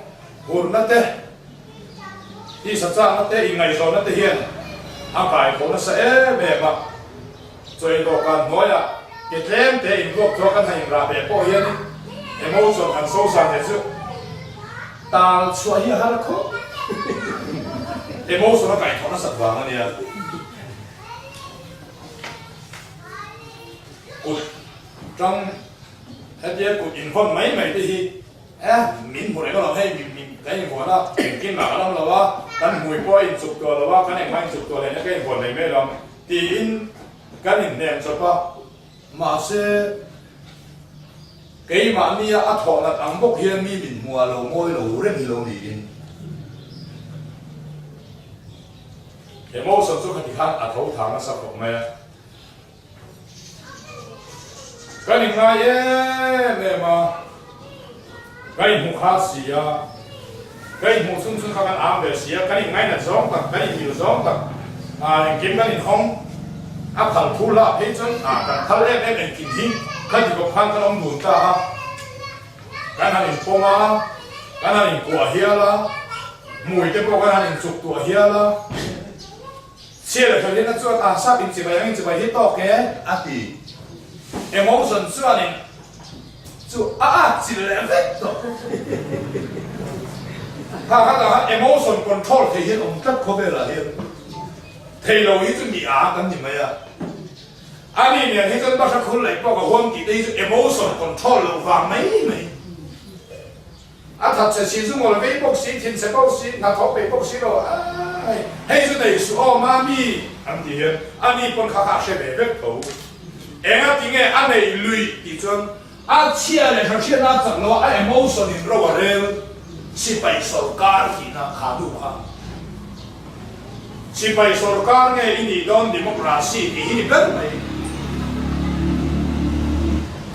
hur na te hi sa cha na te i ngai zo na te hian a kai ko na sa e be ba choi do kan noya ke tlem te in lok tho kan hai ra be po hian emotion kan so sa te chu tal chua hi har kho emotion na kai ko na sa wa na nia ut trong hết giờ cuộc in phong mấy mấy thì min một cái đó hay min cái gì của nó kinh nào đó là wa cái mùi coi in chụpตัวlà wa cái này mang chụpตัวnày cái của này mấy lòng thì in cái này ném chụp á mà sẽ cái mà mi à thọ là ăn bốc hiên mi mình mua lẩu ngôi lẩu rất nhiều lẩu gì cái mẫu sản xuất thì khác à thấu thang nó sắp phục mẹ cái này ngay nè mà cái mục khá xì à cái mục xuân xuân các anh ám về xì à cái này ngay là giống thật cái này nhiều giống thật à kiếm cái này không áp thằng thu la hết chân à cái thằng em kinh thiên cái gì cũng phan cái ông nuôi ta ha cái này phong à cái này quả hia la mùi cái bao cái này chụp quả hia la chia là thời gian nó cho ta xác định chỉ bài hết to cái à thì emotion cho nên chú chỉ là vết thôi ha là emotion control thì hiện ông rất có vẻ là hiện thì lâu ít chúng bị cái gì mà ya anh ấy này hiện bắt đầu khôn lại bao cái quan kỳ đây emotion control là vàng mấy thật sự sử dụng một cái bốc xí thiên sẽ bốc xí na thọ bị bốc xí rồi hay cái này số mami anh thì hiện anh ấy còn khá sẽ bị vết thấu em tiếng nghe anh này lùi thì chân chia này thằng chia na chẳng lo emotion in rồi rồi si pai sarkar thì na khadu ha si pai sarkar nghe ini don demokrasi thì ini kan này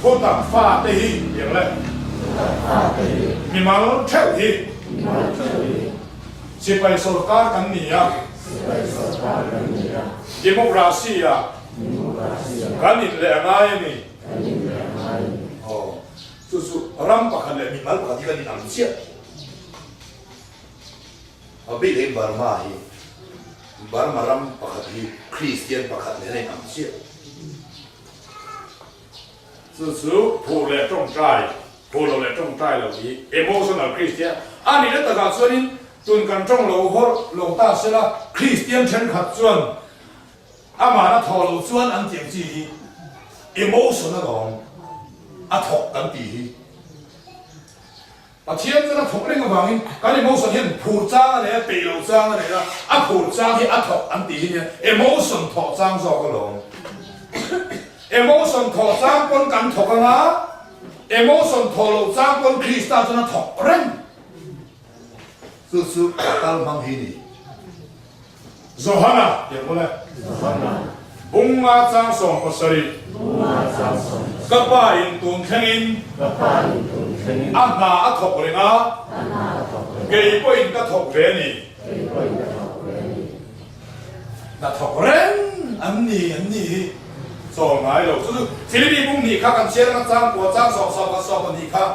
thôn tạm pha tây hiอย่างไรมีมาล้นเท่าที่ Sipai sorkar kan ni ya. Demokrasi ya. Kan ni le ngai ni. Oh, susu ram pakhan le minimal pakhan kan ni am sia. Abi le Burma hi. Burma ram pakhan hi Christian pakhan le am sia. Susu pu le trong trai, pu lo le trong trai lo hi emotional Christian. Ani le ta ga chuanin tun kan trong lo hor lo ta se la Christian chen khat chuan ama na tho lo chuan an tiang chi hi emotional long a thok kan ti hi a thiam na thok reng awangin kan emotion hian phur chang le pe lo chang le la a phur chang hi a thok an ti hi emotion thok chang zo ko long emotion thok chang kon kan thok nga emotion thok lo chang kon Krista chana thok reng susu tal mang hi ni Zohana ya mula bunga chang song pasari kapa in tun thengin ana athok renga gei po in ka thok ve ni na thok ren anni so ngai lo su Philippi bung ni kha kan cher na chang po chang so ni kha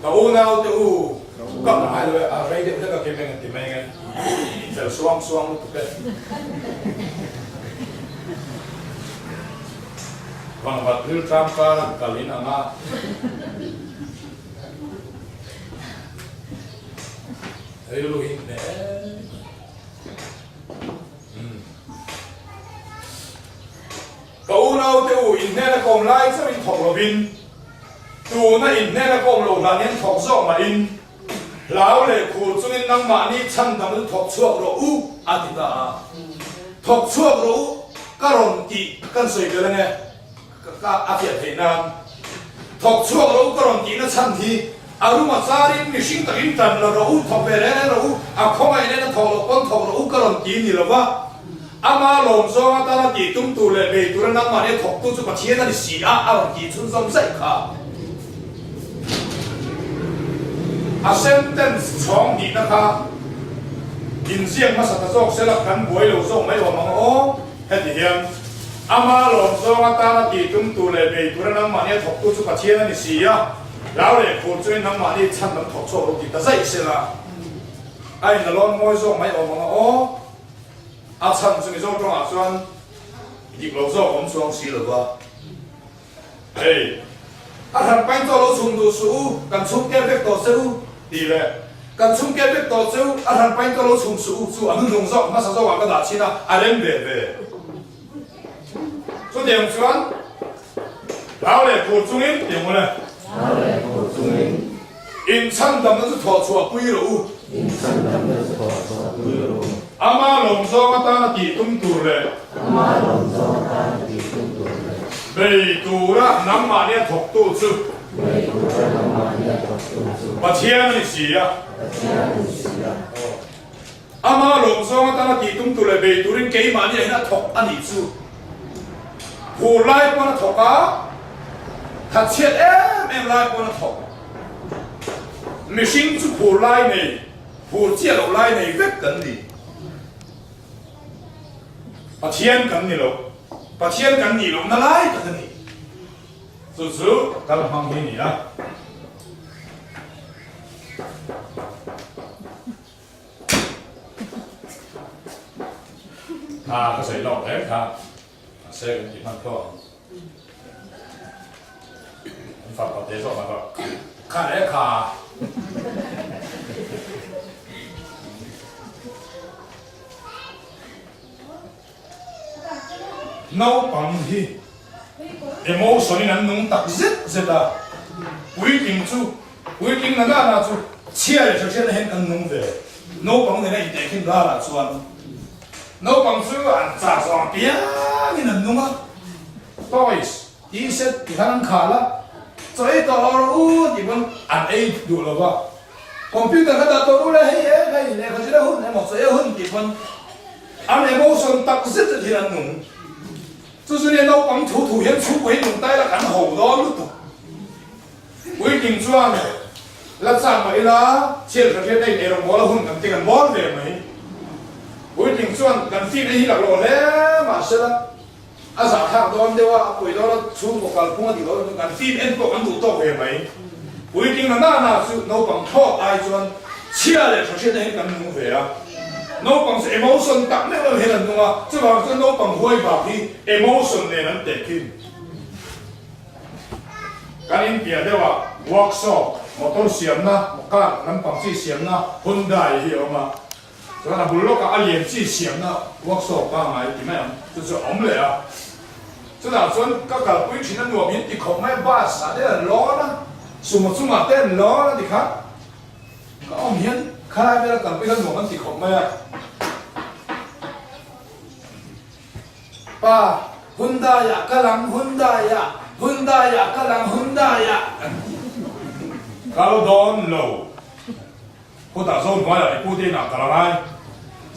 ka u nau te u ka ngai lo a rei de ka ke men ti men Giờ xoang lúc đấy. Vâng vật lưu trăm ca cả lính ở nga. Thấy lưu hình đấy. Cậu nào tiêu in thế là còn lại sẽ bị thọc vào pin. Tu na in thế là còn lộ ra nên thọc rõ mà in. Lão lệ khu chung in năng mã ni chăn đầm thọc chuộc rồi u à thì ta thọc chuộc rồi u các rồng kỵ căn sợi cái này các áp hiện thế nam thọc chuộc rồi các rồng kỵ nó chăn thì à lúc mà ra đi mình sinh tận trần là rồi u thọc về đấy rồi u à không ai nên thọc rồi con thọc rồi u các rồng kỵ gì là vợ à mà lồng gió ta là kỵ tung tù lệ về tù năng mã ni thọc tu cho mà chia ra thì xì à rồng kỵ chung sống dậy cả a sentence chong ni na kha in siang ma sa ta jok se la kan boi lo jong mai lo mang o he ti hiam ama lo zong ta na ti tum tu le be tu na ma ne thok tu chu ka chien ni si ya lao le khu chu na ma ni chan nam thok cho ro ti ta sai se la ai na lon moi jong mai o mang o a chan chu ni jong tong a chuan dik lo zo om chuang si lo ba hey a han pain to lo chung du su kan chung ke vek to seu đi lệ, cần chung kết biết tổ chức, anh hàng bánh có lỗ chung su anh hưng rõ, mà sao vào cái đá chi na, anh em về, số tiền chuyến, lão lệ cổ trung in tiền mua này, in chăn đầm nó sẽ thọ chùa quy lỗ, ama lồng gió ta là tỷ tung tù lệ, bầy tù ra nắm mà đi thọc tu chứ. Bà thiên là gì à? Ama lồng gió ta là tỷ tung tù lệ bầy tù đến cây mà như là thọc anh ý chứ. Phù lai qua nó thọc á, thật chết em lai qua nó thọc. Mình sinh chú phù lai này, phù chết lộ lai này vết cẩn đi. Bà thiên cẩn đi lộ, bà thiên cẩn đi lộ nó lai cẩn đi. Susu kalau mang ini ya. Cái sợi lọt đấy sẽ cái gì mang thôi. Phật có thế rồi mà Phật. Khá đấy khá. Nấu bằng gì? Emotion nan nung tak zeta working na na chu chia le chhe hen kan nung ve no pang ne ite kin ga la chuan no pang chu an cha so pia ni nan nung a toys ti set ti han kha la choi to u ti bon an ei du lo ba computer ka da to le he he le ka jira hun ne mo choi hun ti bon an emotion tak zeta ti nan nung 就是连老帮土人出轨弄呆了，干好多路途。为顶转， ลักษณะไหมล่ะเชื่อกันได้เอรงบอลหุ่นกันตีกันบอลเลยไหมบุญถึงส่วนกันฟีได้ที่หลักโลแล้วมาเสร็จอาสาทางตอนเดียวว่าปุ๋ยเราชุ่มกับการพุ่งที่เรากันฟีเอ็นพวกกันถูกต้องเลยไหมบุญถึงหน้าสุดเราบังท่อไอส่วนเชื่อเลยเขาเชื่อได้กันมุ่งเสียเราบังเอโมชันตักไม่เราเห็นตัวว่าจะบังจะเราบังห้วยบาที่เอโมชันเนี่ยนั้นเด็กขึ้นการอินเดียเรียกว่าเวิร์กช็อปมอเตอร์เสียมนะมอก้าน้ำปังซีเสียมนะหุ่นได้เหี้ยมาส่วนบุรุษก็อาเลียนซีเสียมนะเวิร์กช็อปก็หมายถึงไม่就是อมเลยอ่ะส่วนก็กับวิธีนั้นหน่วยที่ของไม่บ้าสาเดนล้อนะสมมติเต้นล้อนะดิครับก็อมเห็นใครไม่ละกันไปกันหน่วยมันติของไม่ป้าหุ่นได้ยะกำลังหุ่นได้ยะHundaya kalang Hundaya. Kalau don lo, kita zon maya ikuti nak kalangan.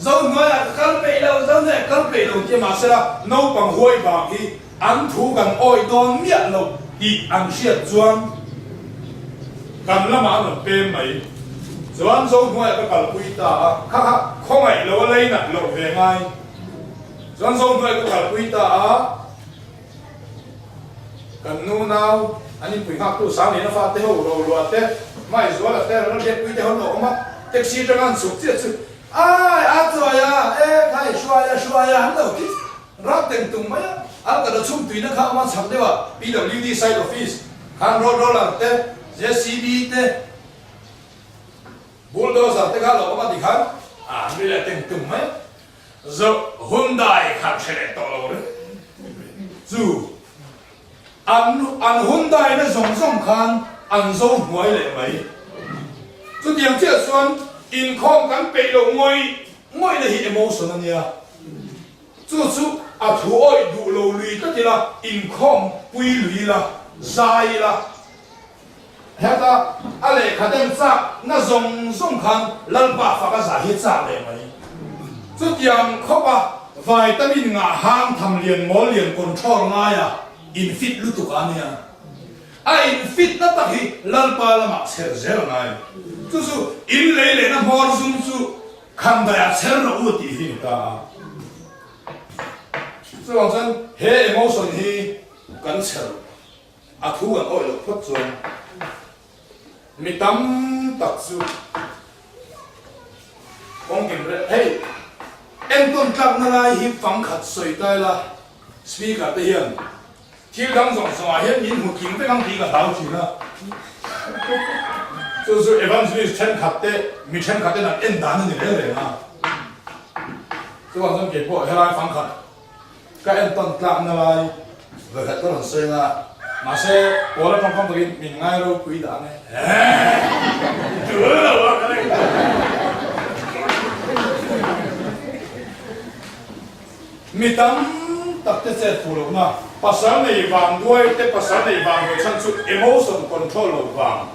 Zon maya kalpe lo je masalah no panghuai bagi antu kan oi don miat lo di angsiat juang. Kan lama lo pem mai. Zuan zon maya ke kalpuita, kakak kongai lo lain nak lo vengai. Zuan zon maya ke kalpuita. Kan nu nào anh em quỳ học tu sáng này nó phát tế hậu rồi loạt tế mai rồi là tế nó đẹp quỳ tế hậu nổ mà taxi cho anh sụp chết sụp ai rồi à ê khai xoay à hắn đầu kít rác tiền tung mấy á cái đó chung tùy nó khác mà chẳng thế mà PWD site office khăn rồi là tế JCB tế bulldozer tế khác là có đi khăn bây giờ tiền tung mấy giờ Hyundai khăn xe này to rồi đấy dù anh Hyundai nó rong khan anh dâu ngoài lệ mấy cho điểm chết xuân income cắn bể lộ ngồi là hiện emotion anh nha chú thủ ơi đủ lâu lì tất nhiên là income quy lì là dài là hết ta anh lệ khả năng ra nó rong khan lần ba phát cái giải hết ra lệ mấy cho điểm không à vitamin ngả hang thầm liền mỏ liền control ngay à infit lu tu kan ya infit na ta hi lalpa la ma ser zel ngai tu su in le na mor zum su kham da ya ser no u ti hi ta so wang san he emotion hi kan ser a thu an oi lo phot chuan mi tam tak su kong kim re hey en ton tak na lai hi phang khat soi tai la speaker te hian thiếu đăng dòng dòng hiện nhìn một kiếm với đăng ký cả tao chỉ là就是evangelist chen khát tê mi chen khát tê là en đàn như thế này à chứ còn dân kể bộ hay là phăng khát các em toàn làm là về khát có lần xuyên à mà xe bố nó không được mình ngay đâu quý đàn này chưa đâu cái này mi tâm tập tết sẽ phù hợp mà pasal này vàng đuôi tết pasal này vàng rồi chân chút emotion control vàng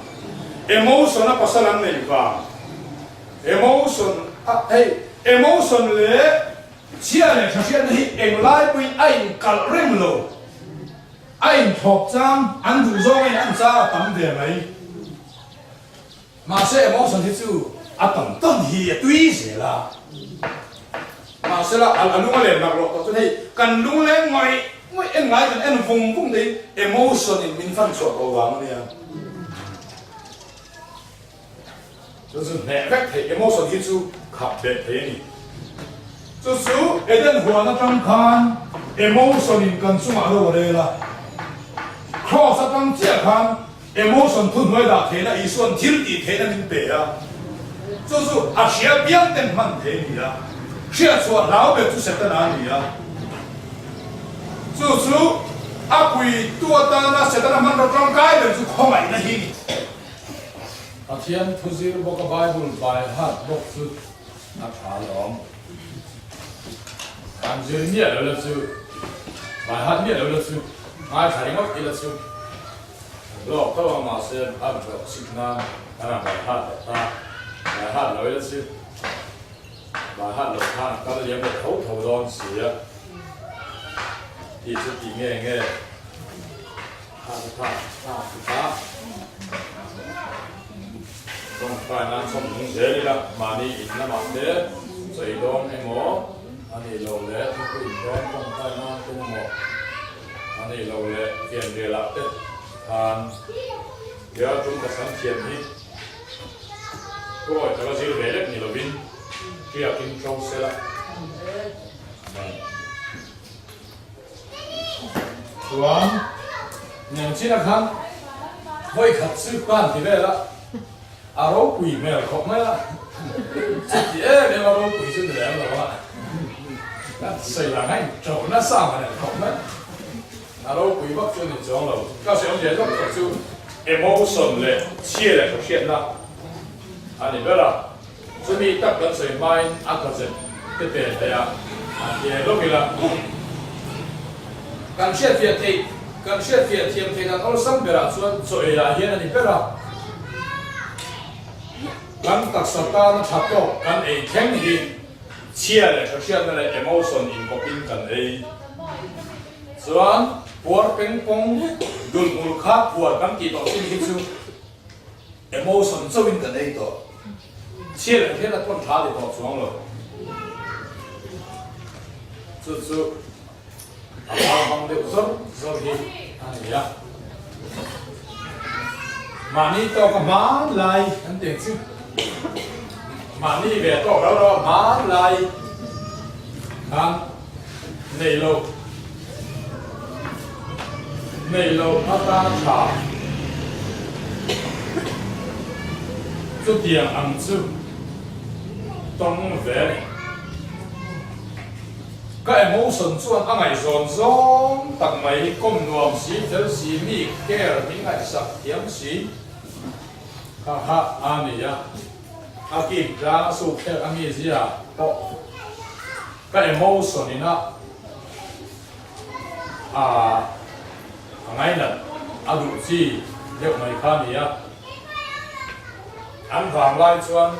emotion là pasal này vàng emotion hey emotion lệ chia này cho chia này em lại với anh cắt rem lo anh học trang anh đủ rồi anh ra tầm về mấy mà sẽ emotion thì chú tầm tầm hi tùy gì là mà sẽ là anh lúc mà lên lạc lộ cho thấy cần lúc lên ngoài em ngại cần em vùng đấy emotion thì mình phân số cầu vàng này就是哪个睇 emotion ที่chú khắp biệt thế này chú chú eden hoa nó trong khan emotion in cần chú mà đâu đây là cross trong chia khan emotion thun nói là thế là ý xuân thiếu đi thế là mình bể à chú chú sẽ biến thành mình thế này à chia cho lão bề chú sẽ tên là gì à chú chú quỳ tua ta nó sẽ tên là mình trong cái để chú không phải là gì thiên thu zir bốc cái Bible bài hát bốc chú nó trả lòng làm zir nhẹ là chú bài hát nhẹ là chú ai thấy ngốc kia là chú lộc các bạn mà xem ăn được sinh nam ăn bài hát nói là chú bài hát lộc than các cái điểm được thấu đòn xì á thì chú chỉ nghe hát không phải là sống đúng thế đi là mà đi in là mặc thế rồi đón em mỏ anh đi lâu lẽ thì cứ in đón không phải là cái mỏ anh đi lâu lẽ tiền về lại thế than giờ chúng ta sáng tiền đi rồi cho cái về đấy nhiều pin kia pin trong xe là tuan nhưng chỉ là khăn với khát sức quan thì về là à rau quỷ mẹ không mấy là chỉ em mà rau quỷ chứ để em là nó xây là ngay chỗ nó sao mà không mấy à rau quỷ bắt cho nên chọn rồi các sự ông姐说就 emotion 嘞切嘞出现了啊你别了准备搭跟谁买啊个人这边的呀啊也落去了感谢phía thì感谢phía thiêm thì là nó sắm về là chuẩn rồi là hiện nay biết là căn đặc sắc nó chặt đó căn ấy thêm thì chia lại thực hiện là emotion in coping căn ấy chuẩn buat pengpong dul mulkhat buat căn kỳ đó xin hết chú emotion cho in căn ấy đó chia lại thế là con thà thì đó chuẩn rồi chú Abang dia usur hi, ani ya. Mani to ka ma lai, nanti sih. Mani về to đó ma lai, kan, này lâu ta cha, chút tiền ăn chú, tông về. Cái emotion chuan a ngai zon zong tak mai kom nuam si tel si mi care mi ngai sak thiam si ha ani ya a ki ra su khe ami zia po cái emotion ina a ngai na a du chi lek mai kha ni ya an vang lai chuan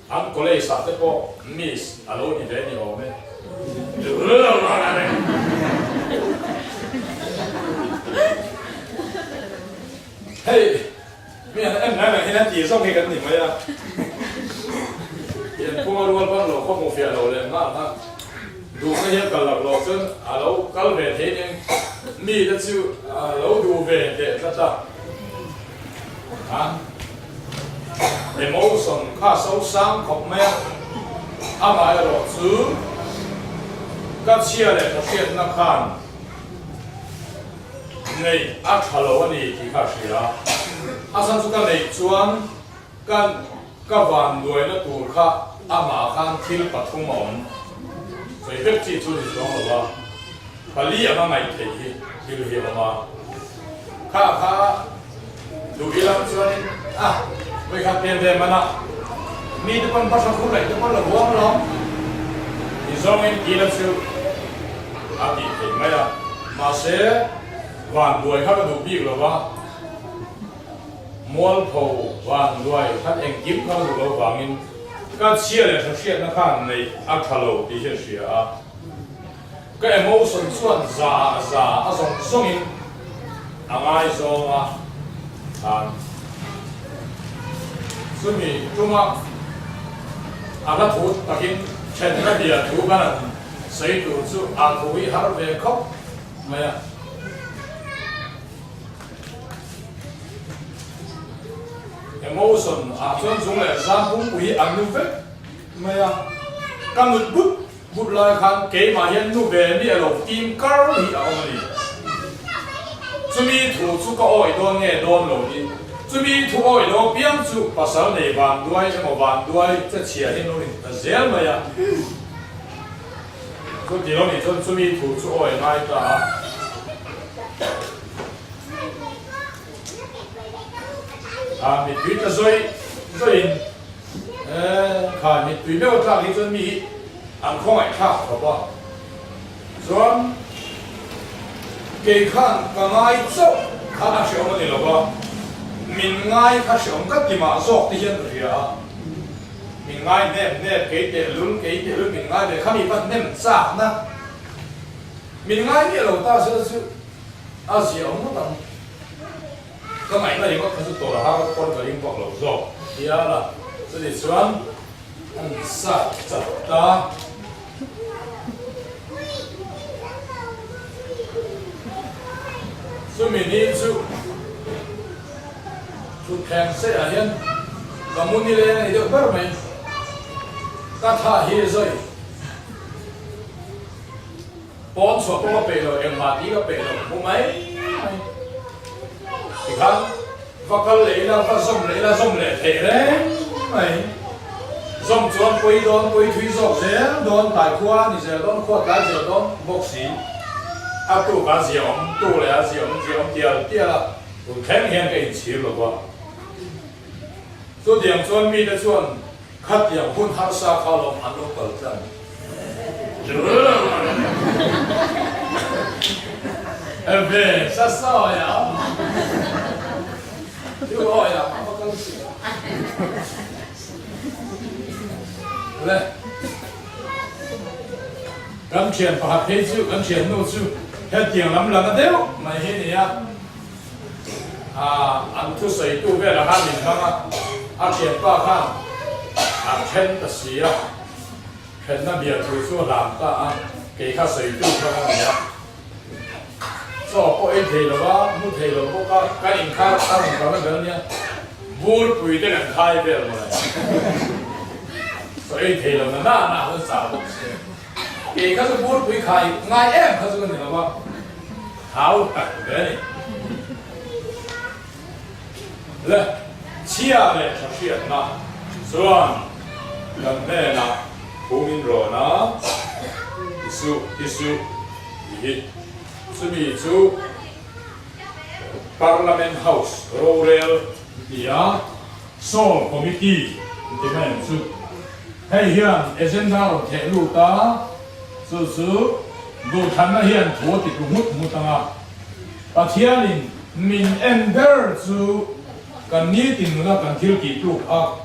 an ko le sa te po miss alo ni ve ni o me hey, em nói là hiện chỉ xong khi cái gì mới à? Hiện cũng có luôn bắt đầu không một phiền đầu lên mà đủ cái hiện cả lạc lọ chứ, lâu cái về thế nhưng mi đã chịu lâu đủ về để rất là emotion khá sâu sắc không mấy mà rồi chứ các chia lại thực hiện nó khan này ác hello anh thì khác gì đó sang chúng ta này chuan các vạn người nó tụ khá mà khan thiếu bắt thông mỏng rồi biết chỉ chú thì giống là và lý ở ngày thì hiểu mà khá đủ ý lắm chuan với các tiền về mà nè mi tụi con bắt sang khu này tụi con là buông lắm thì do mình ý lắm chứ thì mấy à mà sẽ vạn đuổi khác đủ biết rồi ba muôn phù vạn đuổi khác anh kiếm khác đủ lâu vàng in các chia lại thực hiện nó khác này thalo thì sẽ sửa cái emotion xuân giả xong xong in ai xong xuân mi trung á các thủ đặc in trên cái địa thủ cái này xây đủ chú thủ ý hát về khóc mày à emotion chuan chung le zam pum pui an nu ve mày à kan nu bút lại khan ke ma hian nu ve ni alo tim kar hi a om ni chumi thu chu ka oi don nge don lo ni chumi thu oi lo piang chu pasal nei van duai mo van duai cha chia hin lo ni ta zel mày à so di lo ni chun mi thu chu oi ngai ta mi tui ta zoi in kha mi tui meo ta li chun mi an khong ai kha ko ba chuan ke khan ka ngai cho kha a shom ni lo ba min ngai kha shom ka ti ma zok ti hian ria mình ngay nè cái luôn mình ngay để khami bắt nem sa na mình ngay cái lâu ta sẽ gì ông nó tầm ก็หมายว่าอย่างว่าคือตัวเราคนก็ยิ่งบอกเราโซ่เดียวละสุดที่ส่วนอันสัตจัตตาสุดมีนี้สุดแข่งเสียเห็นก็มุนีเลยนี่เดี๋ยวเพิ่มไหมก็ท่าเฮียซอยปอนสอบก็เปล่าเอ็มมาดีก็เปล่าผมไหมอีกครั้งฟักกันเลยแล้วก็ส่งเลยเทเลยไหมส่งจวนปุยโดนปุยทุยสอบเสียโดนตายขวานี่เสียโดนขวาตายเสียโดนบกสีอาตู้ก็เสียมตู้เลยเสียมเดียวละผมแข็งแรงกันชิลกว่าส่วนอย่างส่วนมีแต่ส่วนขัดอย่างคุณทักษะเขาลงอันลงเปิดจังเบ้สัสๆ呀，就我呀，我更喜欢。来，咁前把配酒，咁前弄酒，一定諗得到，咪係你啊？啊，按出水度咩啦？下面看啊，啊前把看，啊前的是啊，前那边推出南大啊，给他水度看看你啊。so ko e thelo ba mu thelo ko ka in kha ta mu ka ba nya bur pui de kan khai be ma so e thelo na ho sa bo ke ka so bur pui khai ngai em ka so ni ba hao ta de ni le chia le cha chia na suan lam ne na hu min ro na isu hi Sumi chu Parliament House Rural dia Seoul Committee di mana chu hay hian agenda ro the lu ta su du than na hian tho ti lu mut tanga pathianin min ender chu kan ni tin na kan thil ki tu a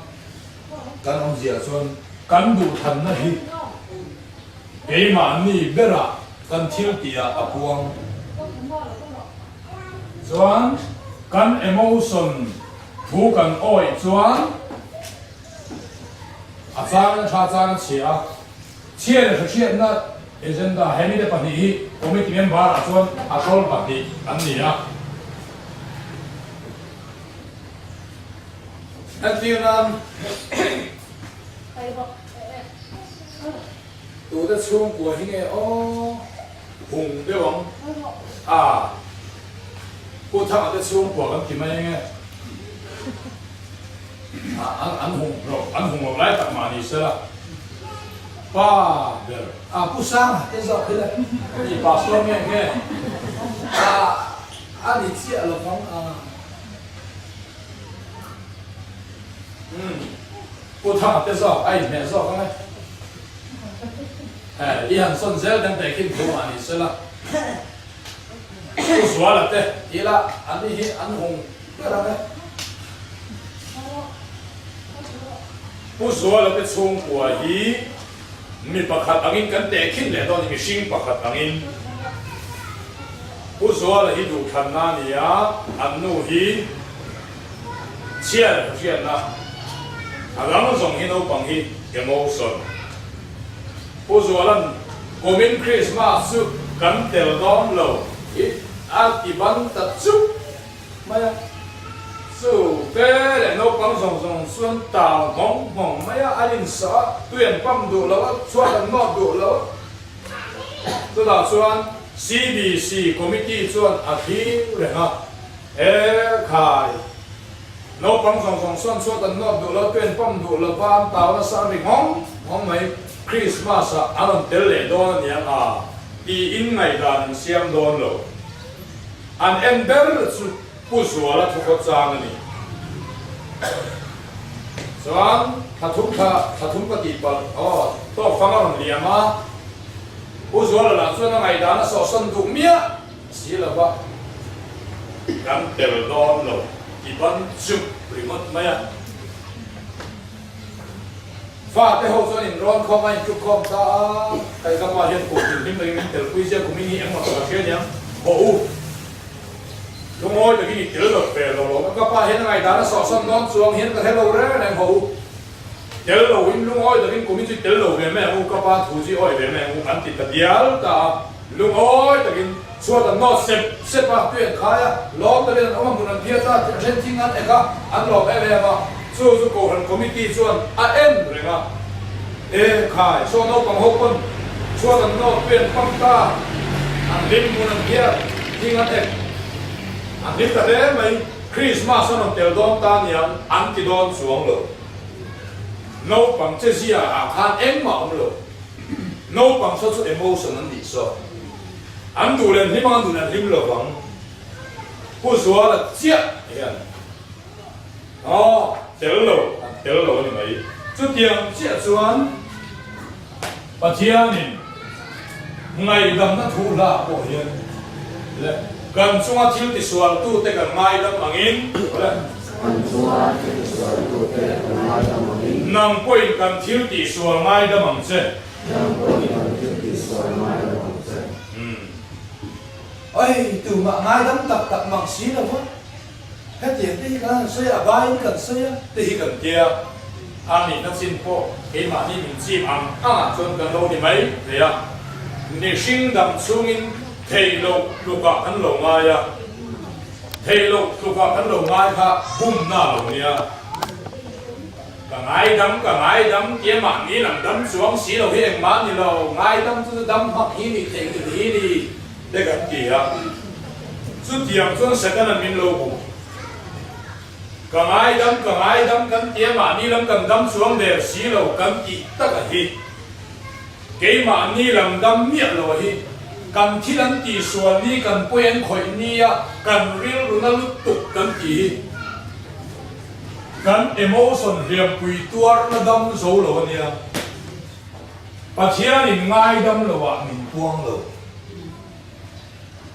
kan om zia chuan kan du than na hi e ma ni bera kan thil tia apuang chuan kan emotion thu kan oi chuan a chang chia le chia na agenda hemi de pani committee member a chuan a tol pani an ni a Vietnam tu da chung của hi nghe o hùng đấy không à cô thằng ở đây xuống của cái gì mấy nghe anh hùng lại tập mà đi xem ba được cô sang cái giờ cái này thì bà xuống nghe anh đi chia là không cô thằng ở đây giờ ai mẹ giờ cái nàyอีหันส่วนเซลล์ตั้งแต่ขึ้นตัวอันนี้เสร็จละผู้สวละเต้อีละอันนี้อันหงก็ได้ไหมผู้สวละเป็นช่วงหัวหีมีประคัดอังอินกันแต่ขึ้นเลยตอนนี้มีชิงประคัดอังอินผู้สวละฮีดูขันนานี่ยอันนู้ฮีเชี่ยนะอันนั้นส่งฮีโนบังฮีเอโมชันผู้ส่วนนั้นคอมมินคริสต์มาสกันเตลดอมโลอาทิบันตัดซุไม่สู้เตลนกปังส่งส่วนตาวมองไม่อาลินสาตัวเองปั๊มดูแล้วส่วนนอดูแล้วตัวดาวส่วน CBC คอมมิตี้ส่วนอาทิเลยนะขายนกปังส่งส่วนนอดูแล้วตัวเองปั๊มดูแล้วปั๊มตาวแล้วสามีมองไม่คริสต์มาสอันนั้นเตลโดนเนี่ยดีอินไงกันเสียมโดนโลอันเอ็นเดอร์สุผู้สวละทุกจางนี่ส่วนถ้าทุกปฏิบัติต้องฟังอันเดียมาผู้สวละส่วนไงกันสอสันดุเมียสิละบ้ากันเตลโดนโลที่บ้านจุบหรือมันไม่ฟ้าแต่เขาส่วนอินร้อนเขาไม่จุกคอมตาใครก็มาเห็นผมถึงที่มันเตลคุยเสียผมมีเองมาตัวเชียร์ยังโอ้ lung oi ta ki tel lo pe lo ka pa hen ngai da so son don chuang hen ka hello re nang ho tel lo in lung oi ta ki ko mi chi tel lo ve me u ka pa thu ji oi ve me u an ti ta dial ta lung oi ta ki chua ta no sep pa tuen khaya lo ta le ông mun an pia ta chen ting an eka an lo ve ve ma chu ko han committee chuan a em re nga e khai so no pang ho kon chua ta no tuen pang ta an lim mun an pia ting an ek anh biết cái đấy mấy Christmas nó tiêu đón ta niệm anh thì đón xuống rồi nấu bằng cái gì à han em mà ông rồi nấu bằng số số emotion anh đi so anh đủ lên thì mang đủ lên thì rồi bằng不说了接看哦tiêu rồi thì mấy chút tiền接chuẩn và tiền này ngày đâm nó thu là bảo hiểm gần chúng ta thiếu thì xuân tu te gần mai đâm bằng in nằm quên gần thiếu thì xuân mai đâm bằng chân ơi từ mà mai đâm tập tập bằng xí là quá hết tiền đi cả xây à bài cần xây á thì cần kia anh nhìn nó xin po cái mà đi mình chim ăn chuẩn cần đâu thì mấy thế à để sinh đầm xuống in thầy lục lục cả khăn lồng ai à thầy lục cả khăn lồng ai ha bùm na lồng nia cả ngái đấm kia mà nghĩ làm đấm xuống xí đầu hi em má như lâu ngái đấm hoặc hi đi thầy thì đi để gặp gì à chút tiền xuống sẽ cái là mình lâu bù cả ngái đấm cái kia mà nghĩ làm cần đấm xuống để xí đầu cái gì tất cả hi cái mà nghĩ làm đấm miệng rồi hiกันที่นั้นตีส่วนนี้กันเปลี่ยนข่อยนี้กันเรียลรู้นั่นลุตุกกันตีกันเอโมชันเรียบปุยตัวระดับโซโลเนี่ยปัจเจียนี่ง่ายดำเลยว่ามินพวงเลย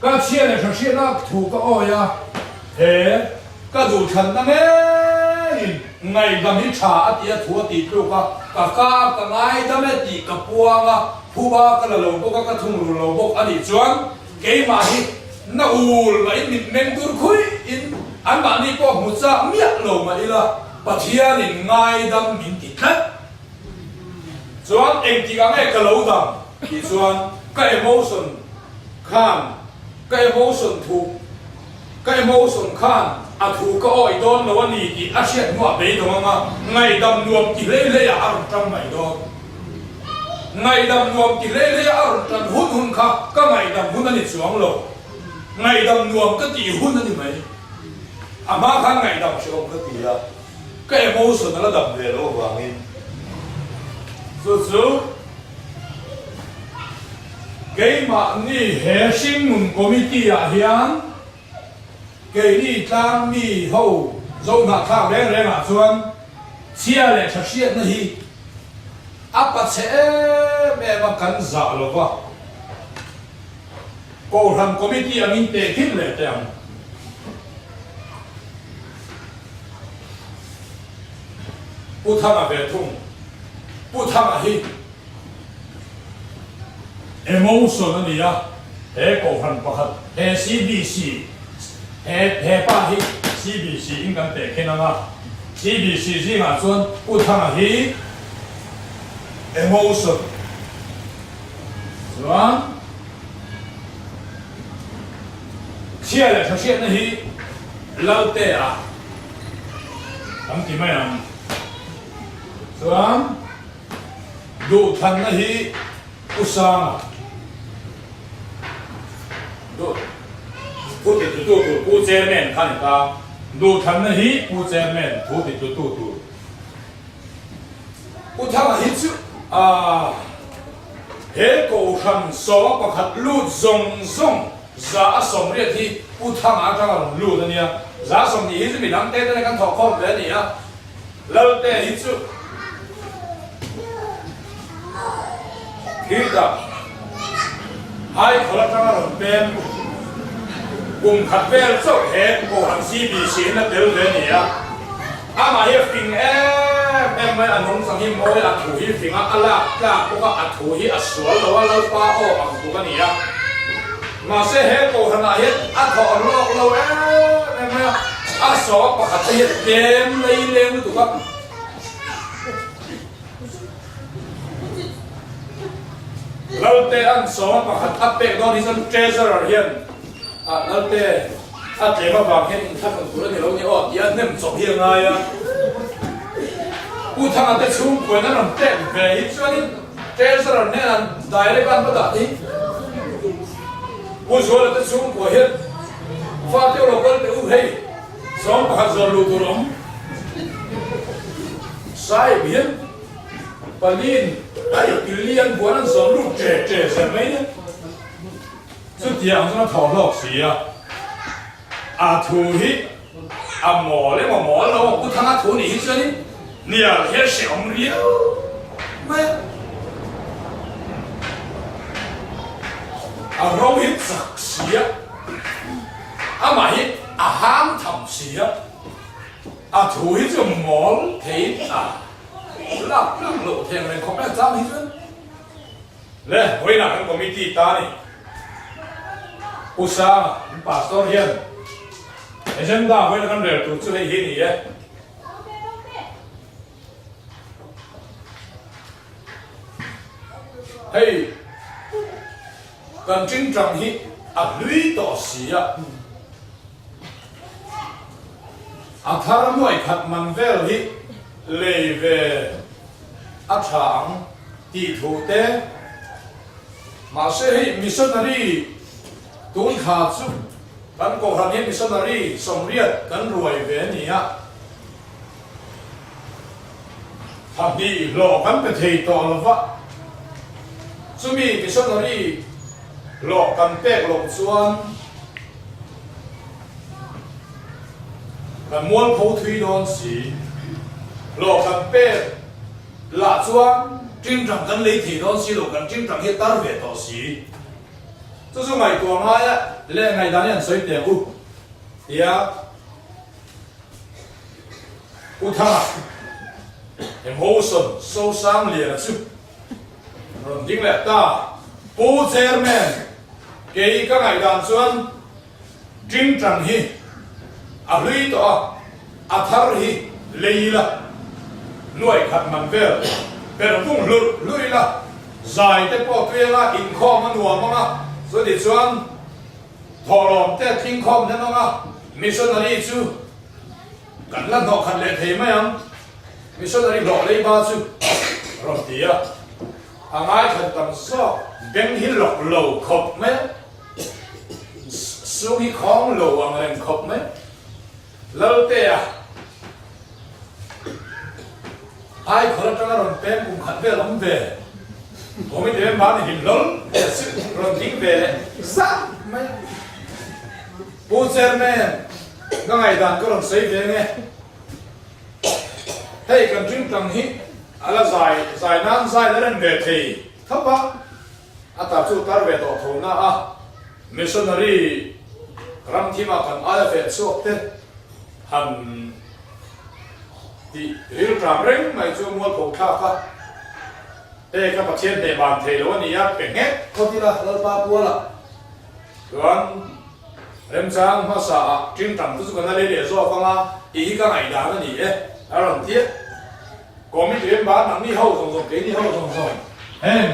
ก็เชียเนี่ยเชียนักถูกก็อ้อยเฮ้ก็ดูฉันนั่งง่ายดำที่ชาตีถัวตีลูกก็ง่ายดำไม่ตีกับพวงผู้บ้าก็ละโลบก็ทุ่งโลบอันนี้จวนเกมาฮิน่าอูลไปมิดเมงตุรคุยอินอันบ้านนี้ก็มุจ้าเมียโลมาอีละปัจเจียนี่ง่ายดำมินติดนะจวนเองที่ก็ไม่กระโลดำที่จวนก็เอโมชันข้ามก็เอโมชันถูกก็เอโมชันข้ามอาถูกก็อ้อยโดนแล้ววันนี้ที่อาเชียนหัวเบยตรงนั้นง่ายดำรวมกี่เล่ๆอารมณ์จำไม่โดนngày đầm nuông thì lê lê ở trận hôn khác các ngày đầm hôn anh xuống rồi ngày đầm nuông cái gì hôn anh mấy à má khác ngày đầm xuống cái gì cái emotion nó đầm về đâu vàng in số cái mà ni hệ sinh mùng committee à hiền cái ni tam mi hậu dâu nạp thang đen đen à xuân chia lại cho chia nó hi apa che me ma kan za lo wa ko ram committee ang inte kin le tem pu thama ve thung pu thama hi emotion ani ya he ko ram pakhat he cbc he pa hi cbc in kan te kenanga cbc ji nga chuan pu thama hi emotion, right? Chia lại cho chuyện này lâu tệ à? Làm gì mấy anh? Right? Đủ thân này usang à? Đủ, đủ thì đủ, đủ chế men khăn ta. Đủ thân này đủ chế men, đủ thì đủ. Đủ thân này chứ? He cổ khăn số bạc hạt lụt rong giá sòng riết thì u thang á trang là lụt anh nhá giá sòng thì hết mình nắm tết này căn thọ con về này á lâu tết hết chứ khi đó hai khẩu trang là bên cùng khát về số he cổ khăn xí bị xín là đều về này á mà he phình em mới anh không sang hi môi anh thủ hi phình anh là cả cũng có anh thủ hi anh sửa rồi lâu qua ô anh thủ cái này á mà sẽ hết cổ thằng này hết anh thọ lâu lâu so pakhat hi tem lei leng tu ka lalte an so pakhat apek don hisan treasurer hian lalte a tema bang hian in thak tur ni lo ni o ti an nem chok hi ngai a u thang ate chung ko na ram tek ve hi chuan treasurer ne an direct an bada hi u zo ate chung ko hian fa te lo kal te u hei som pakhat zor lu turom sai bien panin ai billion buan an som lu che se mai ne chu tiang na thau lok si a thu hi a mo le mo lo ku thang a thu ni hi chuan ni a he xiong ri mai a ro hi sak si a ma hi a ham tham si a thu hi chu mol thei lắc lộ thiền này không biết sao hết trơn. Nè, với nào cái committee ta này, usa, pastor hiền, em ta với cái đề tụt xuống đây hiền gì ấy. Hey, cần chính trọng hi, lưới tỏ xí thar mỗi khát man vel hi. Lê về trạng tỷ thủ tế mà sẽ hi missionary tuôn khá chú cần cổ hẳn hi missionary sống riết cần ruồi về nhỉ thằng đi lộ cần phải thầy tỏ là vợ chú mi missionary lộ cần bẹc lộ chuan cần muốn phẫu thủy đón xí lộ cần bê là chuan trinh trọng cần lấy thì đón xí lộ cần trinh trọng hiện tar về tỏ xí cho dù ngày của ngay á lẽ ngày đàn nhận xoay tiền u thì u thà em hô sân sâu sang liền là chứ rồi tiếng lẽ ta bố chairman cái các ngày đàn chuan trinh trọng hi lưới tỏ thar hi lấy là nuôi khát man vel, pero cũng lười là dài tới bao nhiêu là in kho mà nuôi mà, rồi thì chuan thò lom tới thinh kho thế mà, missionary chú, cần là nó khát lệ thế mà em, missionary lọ lấy ba chú, rồi thì ai khát tầm so, bên hi lọc lầu khop mấy, xuống hi khom lầu anh em khop mấy, lâu thế ai khởi trong cái rồng pen cũng khẩn về lắm về, hôm nay em bán hình lớn, rồng tính về, sao mấy, bố chairman, cái ngày đàn có rồng xây về nghe, hey cần chuyên trồng hít, là dài nan dài là đến về thì thấp á, tập trung tar về tổ thôn na missionary, ram thi mà cần ai về số thế, hẳn thì riêng trạm rừng mà chúng mua cổ tháp á, đây các bạn trên đề bàn thầy đó này á, bể hết, có tí là ba bua là, còn em sang hoa xã chuyên trạm tôi còn lấy để cho phong á, ý các ngày đó này ấy, đã làm tiếc, có mấy chuyện bán nắng đi hậu rồi cái đi hậu rồi, em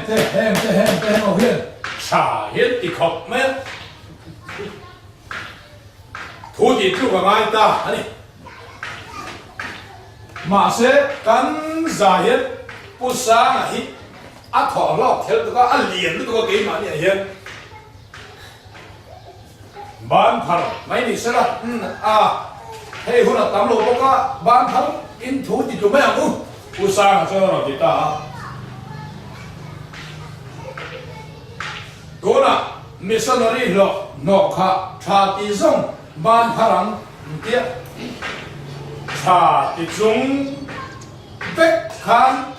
hậu hiền, xả hiền thì khóc mấy, thu gì thu vào ai ta, này mà sẽ cắn giải hết bút sáng là hít thọ lọt theo tụi có liền tụi có cái mà này hiện bán thằng mấy này sẽ là hey hôm nào tắm lô có bán thằng in thú thì tụi mấy ông bút sáng cho nó thì ta cố là missionary lọ nọ khá trà tí rong bán thằng tiếc cha thì chúng vết khăn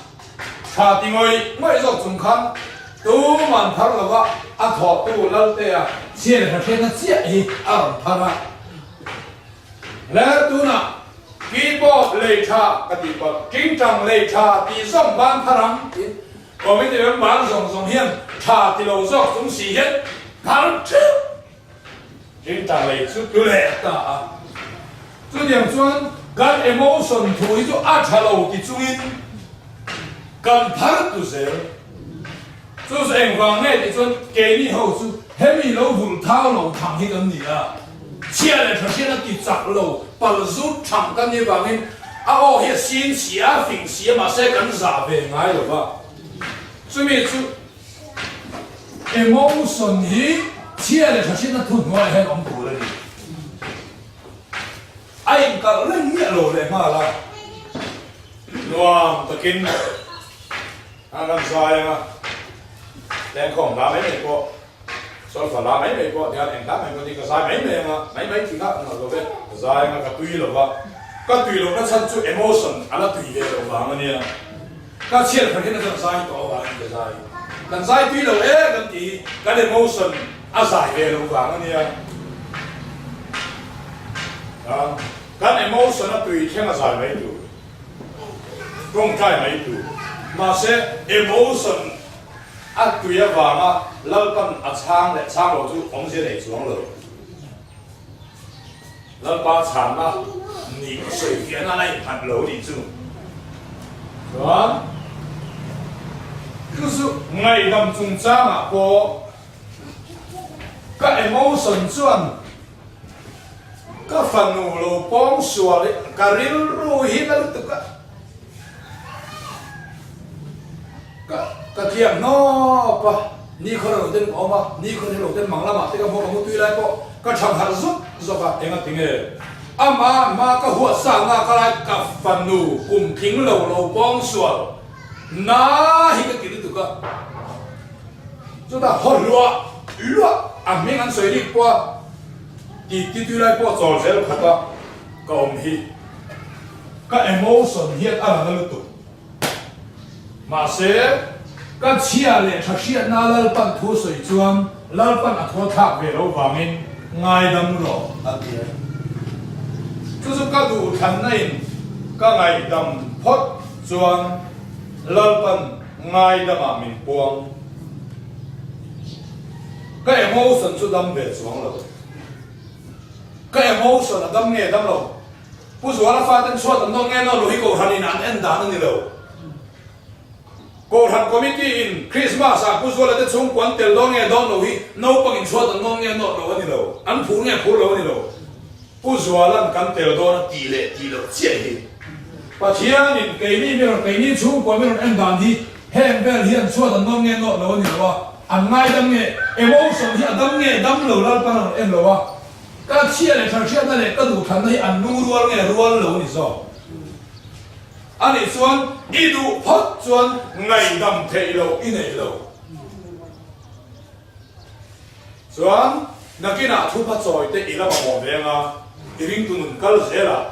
cha thì ngồi dọc chúng khăn tu man thar là vợ thọ tu lâu tê chia là thế nó chia hi thar à lẽ tu na kỳ bộ lệ cha cái gì bộ kinh trọng lệ cha thì xong ban thằng có mấy đứa bán rong hiền cha thì lâu dọc chúng xì hết thằng chứ kinh trọng lệ chút tu lệ ta chú điểm chuan gan emotion thui chú át hello thì chú in gan thar tu zel chú sẽ em vàng nghe thì chuan kể ni hậu chú hemi lâu vùng thao lâu thằng hi gần gì à chia lại thật sự là kịp chặt lâu bal rút thằng cái như vàng in ô hiện xin xía phình xía mà sẽ gần giả về ngay rồi ba chú mi chú emotion hi chia lại thật sự là thun ngoài hay ông cụ đấy anh cả lên nghĩa lộ này mà là loang ta kinh anh làm sai à đen không đá mấy này cô sao phải đá mấy này cô thì anh đá mấy cô thì cái sai mấy này mà mấy thì khác nó rồi sai mà cái tùy rồi vậy cái tùy rồi nó sản xuất emotion anh là tùy về rồi vàng này cái chia phải cái nó sai to vàng cái sai lần sai tùy rồi ấy cái gì cái emotion à sai về rồi vàng này cái emotion nó tùy theo là sai mấy tuổi không trái mấy tuổi mà sẽ emotion à tùy à vàng à lâu tân à sang lại sang rồi chú ông sẽ để xuống rồi lâu ba sang à你水源啊那盘楼里住是吧就是ngày năm trung trang à có cái emotion chuẩn cái phần nụ lô bóng xua đấy cái ril ru hít nó tự cái kia nó pa ni khơi đầu tiên có mà ni khơi đầu tiên mang lắm mà cái một tùy lại có cái thằng hạt rút rồi cả tiếng nghe mà cái hoa sang cái lại cái phần nụ cùng kính lô bóng xua na hít cái tiếng tự chúng ta hot lúa mình ăn suy đi qua thì tùy lại qua trò chơi khác đó cái ông hi cái emotion hiện ở nơi tụ mà sẽ cái chia lệ thật sự na lal pan thu soi chuan lal pan a thua thak về lâu vàng in ngay đâm rồi anh biết chú cái đủ thành này cái ngày đâm phốt chuan lal pan ngay đâm mà mình buông cái emotion chú đâm về xuống rồi cái emotion là đâm nghe đâm rồi bố số là phát đến số đâm nó nghe nó rồi cổ thành in ăn đàn như rồi cổ thành committee in Christmas à bố số là đến chung quan tiền đó nghe đó rồi nấu bằng in số đâm nó nghe nó rồi như rồi ăn phụ nghe phụ rồi như rồi bố số là căn tiền đó nó tỷ lệ chia hết và thiên in cái này chung quan mình ăn đàn thì hẹn về hiện số đâm nó nghe nó rồi như rồi anh ngay đâm nghe emotion thì đâm nghe đâm rồi là bao nhiêu em rồi cái chia này thằng chia này cái đủ thành này anh nuôi luôn nghe luôn lâu như sao anh ấy xuân ít đủ phát xuân ngày đâm thế lâu ít này lâu xuân那cái nào thu phát rồi thì ít là bằng một bên à ít riêng tụi mình cái gì là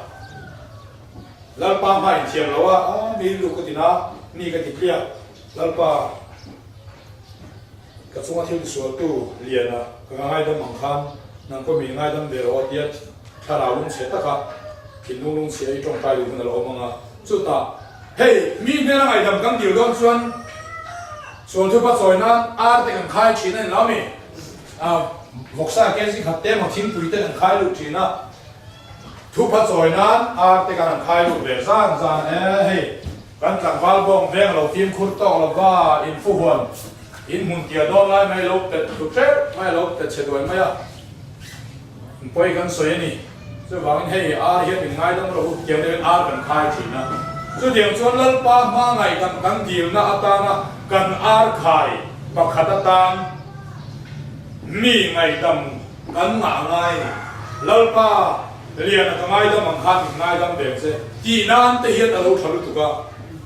lần ba hai chiều lâu à đi lúc cái gì nào đi cái gì kia lần ba cái số thiếu số tu liền à cái ngày đó mang khăn nàng có mình ngay đâm về rồi tiệt thà nào luôn sẽ tất cả thì luôn sẽ trong tay luôn là lâu mà chút ta hey mình nên là ngày đâm căng điều đơn xuân xuân thứ ba rồi na thì càng khai chỉ nên lắm mi một sai cái gì khát tem mà thiên bùi thì càng khai luôn chỉ na thứ ba rồi na thì càng khai luôn về sang heyกันหลังบ้านบ้องแวงเราทีมคุณต้องเราว่าอินฟูฮวนอินมุนเตียดอนไล่ไม่ลบแต่ถูกเช็ดไม่ลบแต่เฉดวยไม่อะไปกันสวยนี่จะวางให้อาเฮียถึงไงต้องเราเกี่ยวกับอากันคายทีนะจะเดี๋ยวชวนเล่นป้ามาไงกันดีลนะอาตานะกันอาคายปักขัดตามมีไงดำกันหนาไงเล่นป้าเรียนกันไงดำมันขาดไงดำเด็กเสียที่นั่นแต่เฮียตะลุทะลุตุกะ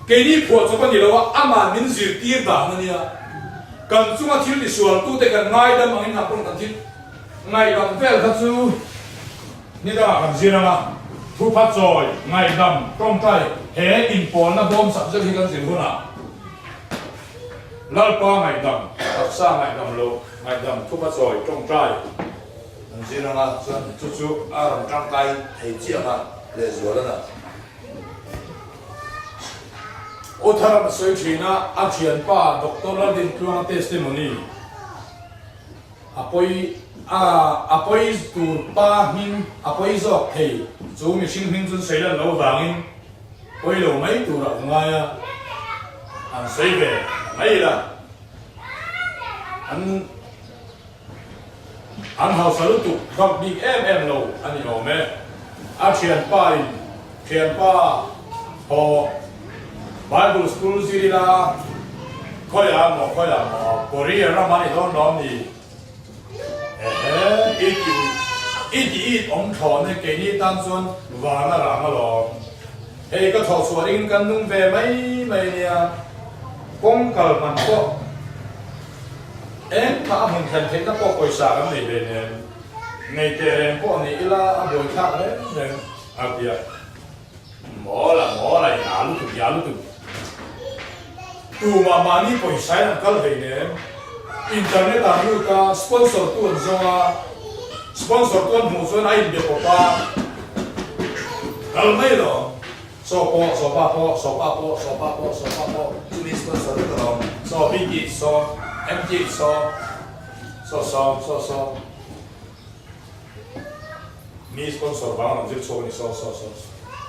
เกนี่พวกชาวบ้านนี่เราว่าอามันมินซิตีด่างนั่นเนี่ยกันจุงอาทิตย์ที่สวนตู้แต่กันไงดำมันนับเป็นกันทิศไงดำเฟลทัศน์นี่ได้กันสินะทุพัดจอยไงดำตรงใจเฮอินปอนนะบอมสับเสที่กันสิคุณอ่ะลัลป้าไงดำตักซ่าไงดำโลไงดำทุพัดจอยตรงใจกันสินะส่วนจุๆอารมณ์ร่างกายให้เจียมาเลยสวนแล้วนะโอ้ท่านมาสวยชีนะอาเชียนป้าด็อกเตอร์ลาดินตัวนั้นเทสติโมนีอาปอย apoi tu pa min apoi zo thei chu mi sing hing chun sei lan lo wangin poi lo mai tu ra ngaya an sei ve mai la an hau salu tu gam big em lo ani o me a thian pa ho Bible school siri la khoi la mo Korea ra mani don don ni ít ông thọ này cái này单纯và nó làm lo, cái thọ số in căn nung về mấy nè, công cờ mình có, em thà mình thành thế nó có coi sao cái này về nè, ngày kia có này là buổi khác đấy, nè, kia, mỏ là giá lúc tu mà đi coi sai là cái về nè, internet là như cái sponsor tu anh xong sponsor tuan musuh lain dia popa. Kalau mai lo, sopa po, ini sponsor itu lo, so bigi, so MG, so, ni sponsor bang orang jadi ni so.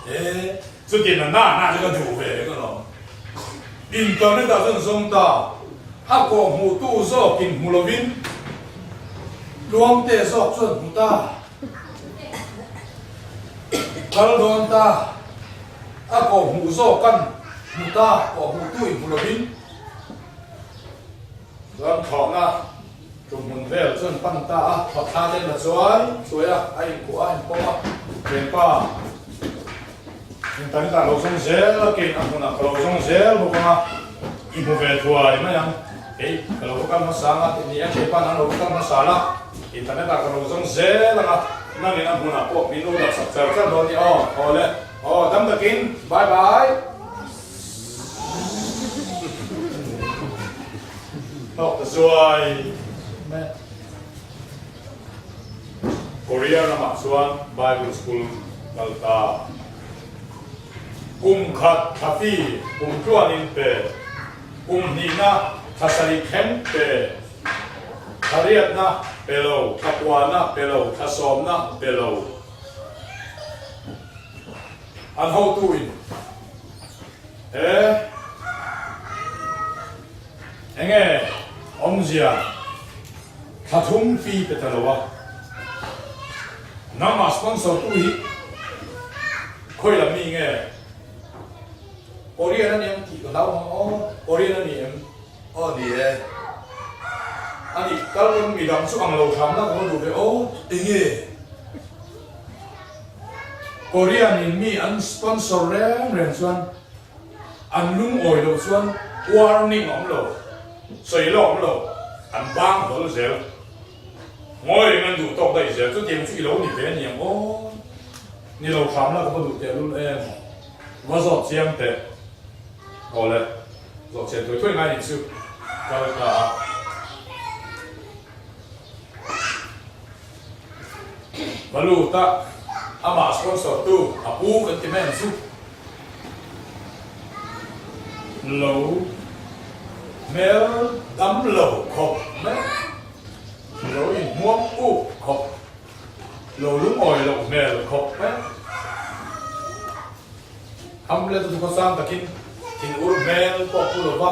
Itu dia na juga dua itu lo. Internet dah langsung ta, aku mutu so kin mulovin. Luang te sok sun muta, kalau luang ta, ako muso kan muta, ko mutui mulabin, luang thong na, cuman vel sun pan ta, patah den la suai ai ko ken pa, yang tadi tak losong zel, ken aku nak losong zel, bukan ibu vel tuai, mana yang, kalau bukan masalah ini ya cepat, kalau bukan masalah. Internet akan langsung zel lah, nanti nak guna pop minu dah subscribe doni dam takin bye. Nok sesuai. Korea nama suan Bible School Kalta. Kat kafi, tuanin pe, nina kasari kempe. Hariat na pelo, kapwa na pelo, kasom na pelo. An how tuin? Enge, omzia, katum fi petalowa. Nama sponsor tuhi, koi la mi nge. Korea na niyam ti ko tao Korea na niyam. Di Ani kalau midang su ang lo tham na ko du be inge Korean in mi an sponsor ren suan an lung oi lo suan warning lo soi lo an bang lo zel ngoi ngan du tok dai zel tu tiang chu lo ni be ni ni lo tham na ko du te lu wa zo chiang te le zo chen tu ngai ni chu ka Balu tak ama sponsor tu apu kentimen su low mel dam low khop me low in muam khop low lung oi low mel khop me hamle tu ko sang takin tin ur mel po pu lo ba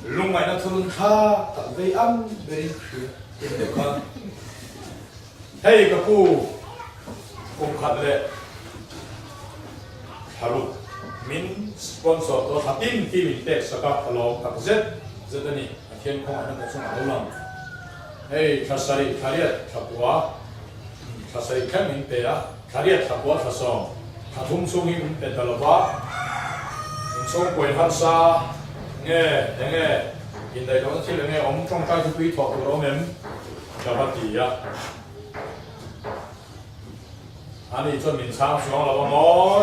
lung mai na thun tha ta ve am ve in de kan Hei kapu, kadre, haru, min sponsor to hatin tim tek saka kalong tak zet ni, akian kong ada kosong adulang. Hei kasari kariat kapua, kasari kamin pea, kariat kapua kasong, katum sungi pe dalaba, song koi hansa, nge, indai dong sila nge omong kai tu pi tok romem, dapat dia. Ani cho mình sang xuống là nó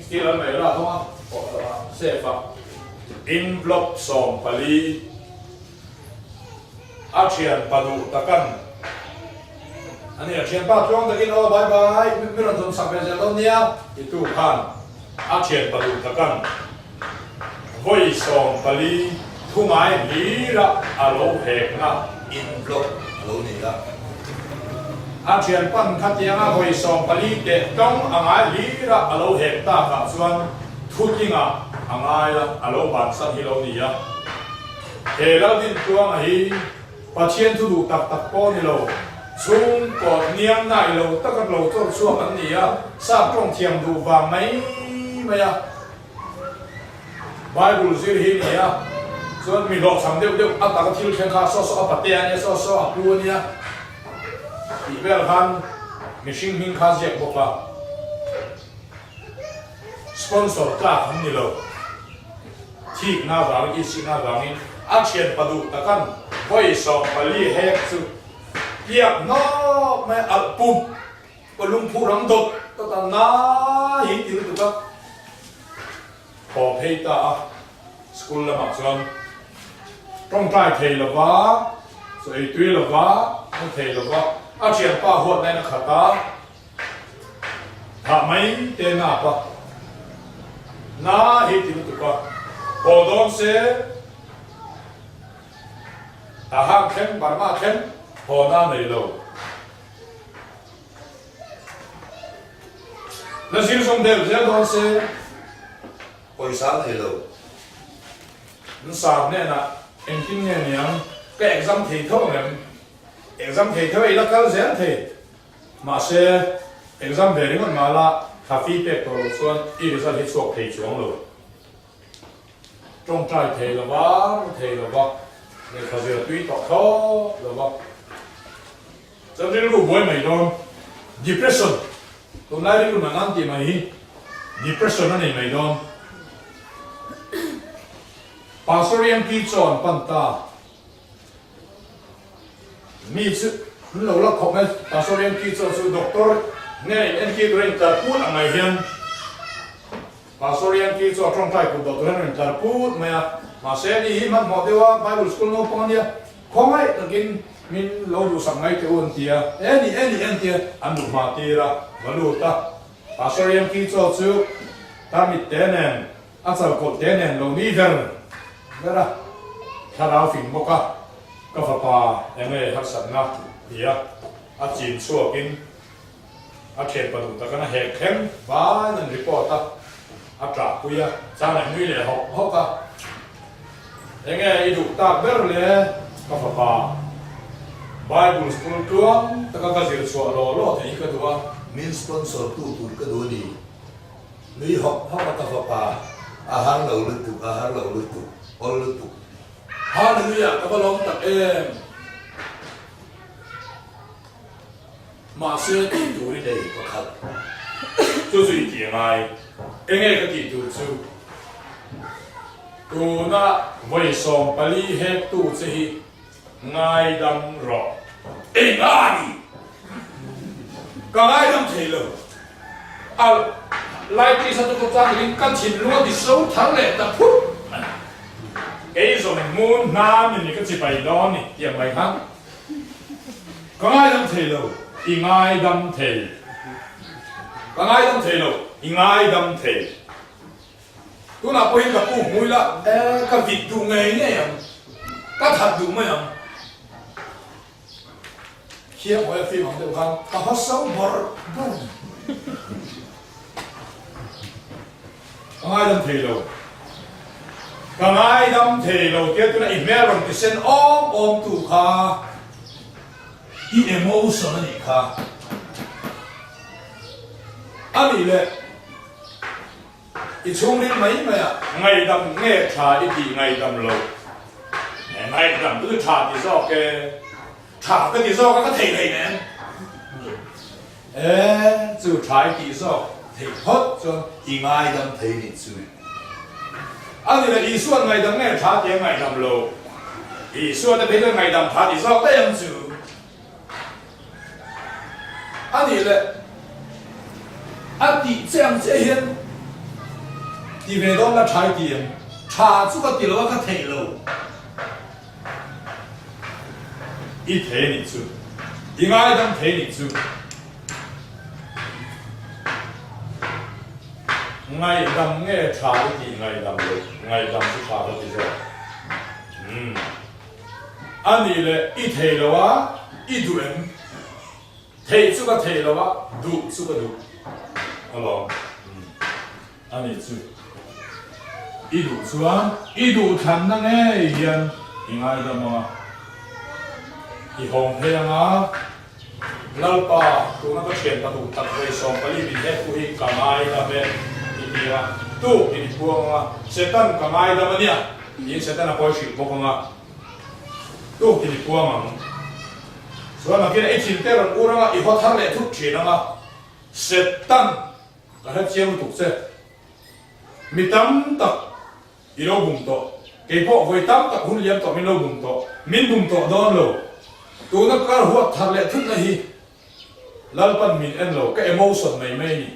cái lần này là không sẽ phải in block som pali action padu takan ani action pa trong takin bye mi ron som sakbe jalon nia itu kan action padu takan voi som pali thumai li ra alo hek na in block alo ni la อาเชียนปั้นขัดยังอาหอยสองปลีเตะต้องอ่างลีระอโลเฮตตากับส่วนทุกยิ่งอ่างละอโลบันสักฮิโลนี่อะเฮลัดินตัวไอ้ปัจเจียนทุดูตักตักป้อนนี่โลชุ่มกอดเนียมได้โลตะกันโลตัวช่วงอันนี้อะทราบตรงเทียมดูว่าไม่อะไบเบิลซีรีส์นี่อะส่วนมีหลอกสามเดียวอัตตาทิลเชนคาซอสอัปเตียเนี่ยซอสอัปลูเนี่ยอีเวลฮันมิชิงมิงคาเจ็บบอกว่าสปอนเซอร์กล้าทำนี่เลยที่หน้าร้านอีสิหน้าร้านนี้อาเชียนปดูตะกันไว้สองปลีเฮกสุเปียกน้อไม่อัดปุ่มปลุงผู้รังดดตั้งน้าหินอยู่ตัวพอเพย์ตาสกุลละมักส่วนต้องใจเทลวะสวยตุยลวะต้องเทลวะอาเชียนป้าหัวในนักขัดตาทำไมเตน่าปะน้าหินอยู่ตัวพอโดนเสียตาห้างเข้มบาร์มาเข้มพอหน้าไม่รู้แล้วสิ่งสมเด็จเจ้าโดนเสียโอยสารให้เรานั่นสามเนี่ยนะเอ็งกินเนี่ยยังก็เอ็กซัมทีเท่าไหร่เอ็กซัมทีเท่าไหร่แล้วก็เสียทีมาเสียเอ็กซัมเบริ่งมันมาละคาฟีเป็ดตัวส่วนอีริสันที่สวกทีช่วงเลยจงใจเทละวะเทละวะเนี่ยเขาจะตุ้ยต่อเขาละวะจำได้รู้บ่อยไหมโดน depression ตัวไหนรู้มันนั่นที่ไหม depression นั่นเองไหมโดนPastorian Kitson Panta มีชื่อเราลักของแม่ Pastorian Kitson คือด็อกเตอร์เนี่ยเอ็นคิดเรื่องการพูดอะไรเห็น Pastorian Kitson ตรงใจคุณด็อกเตอร์เรื่องการพูดมาเสียดีมันหมดที่ว่า Bible School โน้ปังเนี่ยคงไม่ตะกินมินเราดูสังไงเที่ยวอันเดียเอ็นเดียอันดูมาตีระมาดูตา Pastorian Kitson คือทำมิดเตนนอาจจะกดเตนนเรานี่เดินนั่นแหละถ้าเราฟิงบอกก็ฟ้าป่ายังไงทักษะนะเดียอาจีนชั่วกินอาเขียนประตูตะกันแหกเข้มบ้านนั่นรีพอร์ตอาตราคุยจางไหนมือเลยหอกยังไงดูตาเบอร์เลยก็ฟ้าป่าไบเบิลสกูลตัวตะกันก็จะชั่วรอที่ก็ตัวมินสปอนเซอร์ตู้ก็ดูดีนี่หอกก็ฟ้าป่าอาหารเราลึกตุอาหารเราลึกตุอลึกตุฮาเลลูยาก็ลองตักมาเสียที่ดูนี่เลยก็ขัด就是一点爱เองก็ที่ดูจูตัวน่ะไว้ส่งไปลีเฮตุสิง่ายดังรอเองง่ายก็ง่ายดังเทเลยเอาไล่ที่สัตว์ตัวจ้างลิงกันถิ่นล้วนที่สูงทั้งเลยแต่พุทธไอ้ส่วนมูนน้ำนี่ก็จะไปดอนนี่ยังไงครับก็ง่ายดังเทเลยอีง่ายดังเทก็ง่ายดังเทเลยอีง่ายดังเทตัวน่ะพอเห็นกับกูมุ้ยละก็ติดดูไงเนี่ยยังก็ถัดดูไหมยังเขียนไว้ฟิล์มของเดียวกันก็ฮัสซันบอร์ก็ง่ายดังเทเลยก็ง่ายดังเทเลยเกี่ยวกับอีเมลมันจะเซ็นอ้อมตัวข้าอีเอโมชั่นนี่ข้าอันนี้เลยอีช่วงนี้ไม่อะไงดำเงี้ยชาอีดีไงดำโลไงดำคือชาที่ซอกแกชาก็ที่ซอกก็เทเลยเนี่ยจู่ชาที่ซอกเทฮอตจนอีง่ายดำเทนิสุยอันนี้เลยอีส่วนไงดำเงี้ยชาที่ไงดำโลอีส่วนจะเป็นไงดำชาที่ซอกได้ยังจู่อันนี้เลยอันที่这样这样ที่ไม่ต้องรับใช้เตียงชาสุกติโลก็เทโลอีเทนิจูอีง่ายดังเทนิจูง่ายดังเงี้ยชาที่ง่ายดังเลยง่ายดังสุชาที่โลอันนี้เลยอีเทโลวะอีดูเอ็ม thầy chú cái thầy là vợ đủ chú cái đủ alo anh ấy chú ít đủ chú à ít đủ thành năng nghe yên hiện ai đó mà ít hồng thế à lâu pa tụi nó có chuyện ta tụi tập về xong cái gì hết tụi hi cả ai là về thì là tu thì buông à sẽ tan cả ai đó mà nhỉ yên sẽ tan là coi chuyện bốc không à tu thì buông mà so mà cái này chín tê rồi u ra ít hoa thang lệ thuốc chuyện à sẽ tan là hết chiêm tục sẽ mi tâm tập ít lâu bùng to cái bộ với tâm tập hun liêm to mi lâu bùng to min bùng to đó lâu tụi nó có hoa thang lệ thuốc này hi lalpan min en lo ka emotion nei mai ni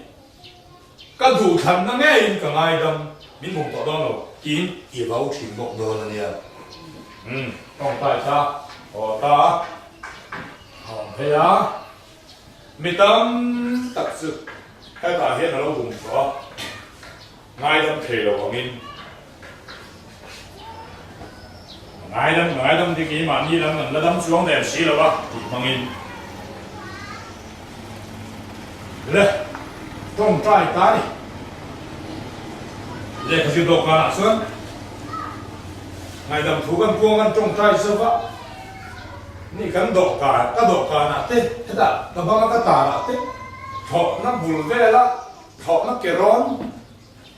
ka du than na nge in ka ngai dam min mong to don lo in i vau chim bok do na nia tong tai cha o ta hong he ya mi tam tak su ka ta he na lo bum so ngai dam the lo wang in ngai dam thì ki ma ni lam la dam suang de si lo ba ti mang in le trong trai ta đi le cái gì đâu cả sơn ngày đầm thúกันcuồngกันtrong trai sơ vợนี่กันดอกกาก็ดอกกาน่ะเต้เฮ็ดอ่ะตะบังก็ตาน่ะเต้ถอนักบุลเวละถอนักเกรอน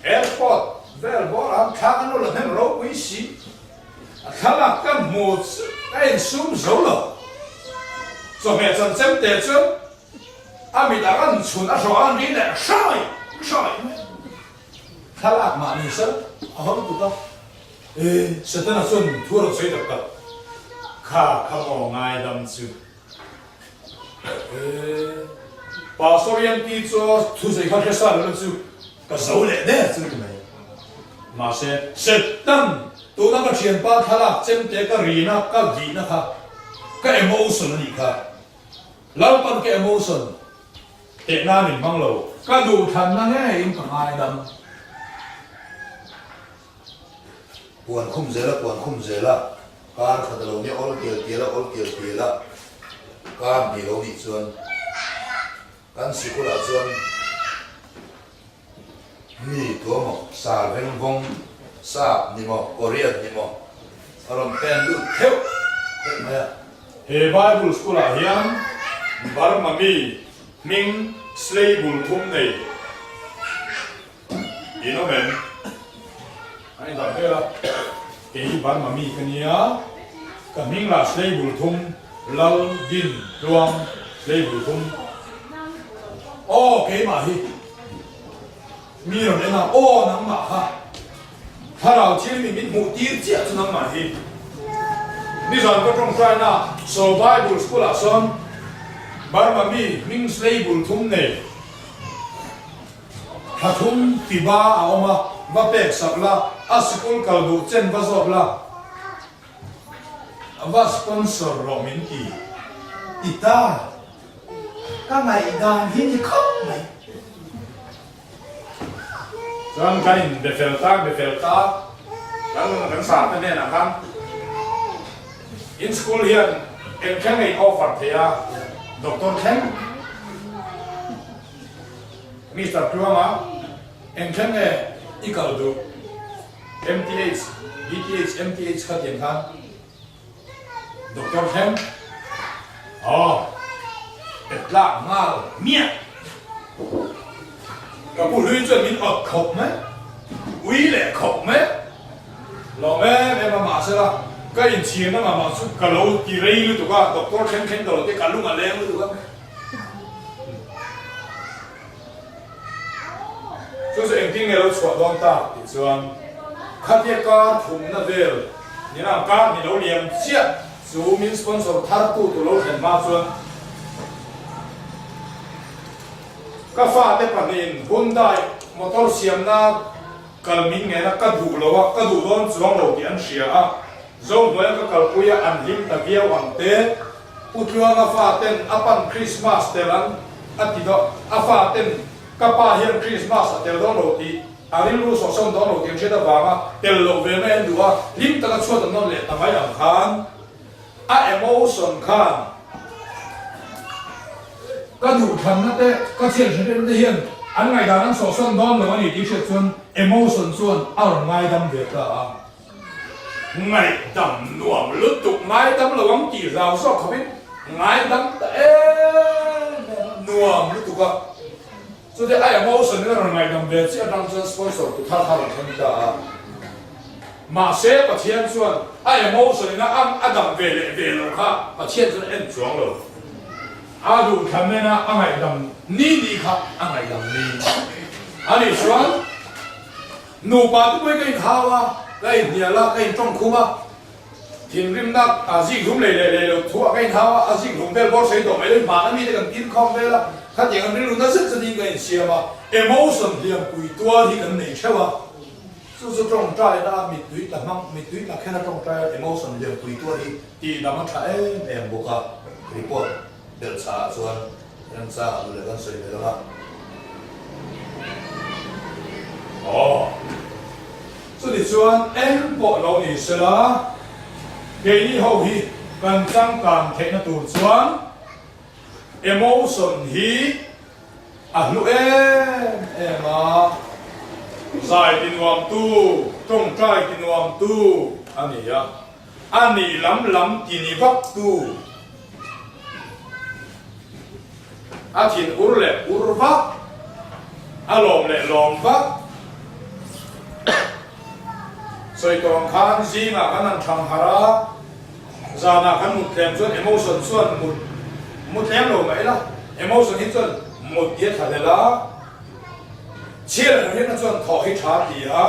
แอร์พอร์ตเวลบอลข้างนู้นละเห็นเราวิสิข้างหลังกันหมดไอ้ซุ่มโซโล่สมัยจันเซมเตจอามีแต่กันชุนอาชวานนี่แหละใช่ข้าหลักมานี่ซะเอาให้ดูต่อเสร็จแล้วส่วนทั่วเราใช้ดับกับข้าขโมยง่ายดำซึป่าโซเรียนที่จะทุกสิ่งข้าแค่สั่งแล้วซึก็เสาเละเนี่ยซึทำไมมาเสร็จตั้งตัวนั้นก็เชียนป้าข้าหลักเจ้าเด็กก็รีนักก็ดีนะครับก็เอโมชันนี่ครับแล้วปันก็เอโมชันเด็กน้าหนึ่งมั่งเราก็ดูทันนั่นไงอินกับง่ายดำปวนคุ้มเจละปวนคุ้มเจละการขัดลงเนี่ยออลเกียละออลเกียละการมีเราดีส่วนการสิกุลาส่วนมีตัวหมอกสาเพ่งวงสาบนี่หมอกโคเรียนี่หมอกอารมณ์เป็นดูเที่ยวเห็นไหมเฮ้บายบุลสกุลาเฮียนบาร์มามีมิงสเลย์บุลทุ่มในอีโนเมนไอ้ดอกเบี้ยเกี่ยบาร์มามีกันเนี่ยกับมิงลาสเลย์บุลทุ่มลาดินรวมสเลย์บุลทุ่มโอ้เกี่ยมาฮีมีเราเนี่ยนะโอ้นังมาค่ะถ้าเราเชื่อมีมิตรหมู่ตีเจ้าจะนังมาฮีนี่ส่วนก็ตรงใจนะโซบายบุลสกุลาซอนบาร์มามีมิงสเลย์บุลทุ่มเนี่ยถ้าทุ่มตีบ้าเอามาว่าเป็กสับละอาสกุลกัลดูเจนว่าจบละว่าสปอนเซอร์โรมินกีอีตาก็ไม่ได้ยินเขาไหมส่วนการเดฟเฟลต้ากันสามนั่นเองนะครับอินสคูลเฮียนเอ็งแค่ไงออฟฟัดเทียด็อกเตอร์แค่มิสเตอร์ครัวมาเอ็งแค่ไงอีกแล้วดู MTH ETH MTH ขัดยังทันด็อกเตอร์แค่อ๋อเป็ดล่างงาเมียกับผู้ลุยจนมินออกขบไหมวิ่งแหละขบไหมลองแม่มาเสร็จละก็อินเชียนมาสุดกะโหลกี่เรื่องตัวก็ด็อกเตอร์แข็งตลอดที่การลุงอะไรตัวก็ส่วนเองที่เราชวนดอนตาส่วนขัดแย้งการทุ่มนาเวลนี่นะการนี่เราเลี้ยงเชี่ยซูมินสปอนเซอร์ทัดตู้ตัวเราเห็นมาส่วนก็ฟ้าเต็มปนินหุ่นได้มอเตอร์เสียมนะกัลมิงไงนะก็ดูเราว่าก็ดูโดนส่วนเราที่อันเสียอ่ะส่วนตัวก็กัลปุยอันหิมตะเกียวอันเตะอุทวงฟ้าเต็มอปันคริสต์มาสเตลันอัติดอฟ้าเต็มก็ป้าเฮียนคริสต์มาสเตลโดนเราที่อาริรู้สอนโดนเราที่เชื่อว่าว่าเตลโลเวเมนดูว่าหิมตะก็ช่วยตั้งนั่นแหละทำไมอย่างขันอะเอโมชันขัน cái đủ thần nó thế cái chuyện sẽ đến hiện anh ngày đó anh sổ xuân đón rồi anh đi chuyện xuân emotion xuân ở ngay đâm việc đó ngày đâm nuông lướt tục ngay đâm là ông chỉ rào sọ không biết ngay đâm nuông lướt tục à cho nên ai emotion nó là ngày đâm việc chứ đang cho spoil sổ tụt thao là không đó mà sẽ có thiên xuân ai emotion nó ăn đâm về rồi ha có thiên xuân ăn chuông rồi à đủ thần này na anh ngày đâm ni khác anh ngày đâm ni anh đi xuân nụ bà tôi cái thao à cái nhà là cái trong khu à thiên rim nát à gì cũng lấy thua cái thao à gì cũng phải bỏ xây tổ mấy đứa mà nó mi cái tin không phải là khác gì cái lúc nó rất rất nhiều cái gì mà emotion thì quỷ tua thì cái này sao à số trong trái đã mít túy là cái nó trong trái emotion thì quỷ tua thì làm nó trái em buộc à report điều tra xuân điều tra rồi cái sự này đó所以说，em bộ lâu này sẽ là cái đi hậu hi cần tăng càng thế nó tụt xuống emotion hi lúc em à giải tin hoàng tu trong trai tin hoàng tu anh ấy lắm tin vắc tu thiên ur vắc lom vắc所以当看gì mà看能唱哈啦，giờ nào看một thêm chút emotion xuân một thêm rồi mấy啦emotion hết xuân một tiết thật là chia là hết nó xuân thọ hết trả gì á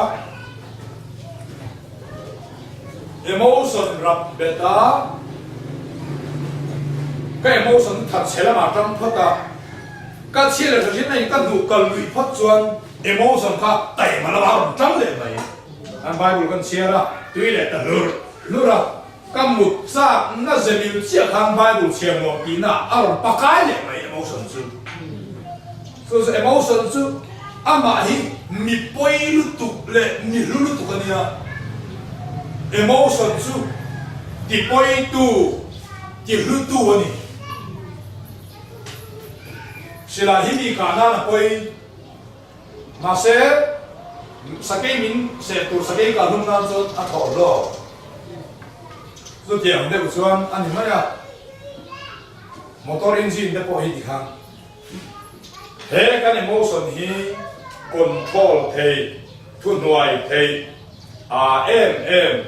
emotion rập bê ta cái emotion thật sẽ là mà trong thoát ta cái chia là hết này cái nụ cần lụy phát xuân emotion khác tẩy mà nó vào trong để vậy anh Bible con chia ra tuy là tận lừa ra cái một sa nó sẽ bị chia khăn Bible chia một tí na ở ba cái này mà emotion chứ so emotion chứ mà hi mi bôi lu tục lệ mi lu tục cái này emotion chứ thì bôi tu thì lu tu này sẽ là hi mi cả na bôi mà sẽ sakei min se tu sakei ka lum nan so a thor lo so tiang de chuan ani ma ya motor engine de po hi di khang he kan emotion hi control thei thu nuai thei em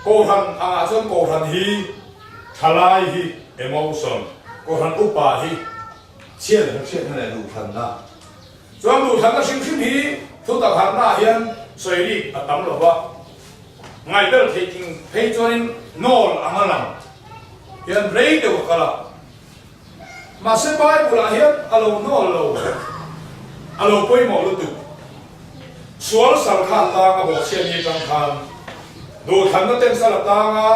ko han chuan ko han hi thalai hi emotion ko han upa hi chia này đủ thần na chuan đủ thần na sim hi thu tập hạt na hiền soi đi ở tấm lỗ vợ ngày đó thì thấy cho nên nol anh làm hiền lấy được cái là mà sẽ bài của là hiền alo nol alo quay mỏ luôn được sual sal khan ta nga bộ xiên như trong khan đủ thần nó tên sal ta nga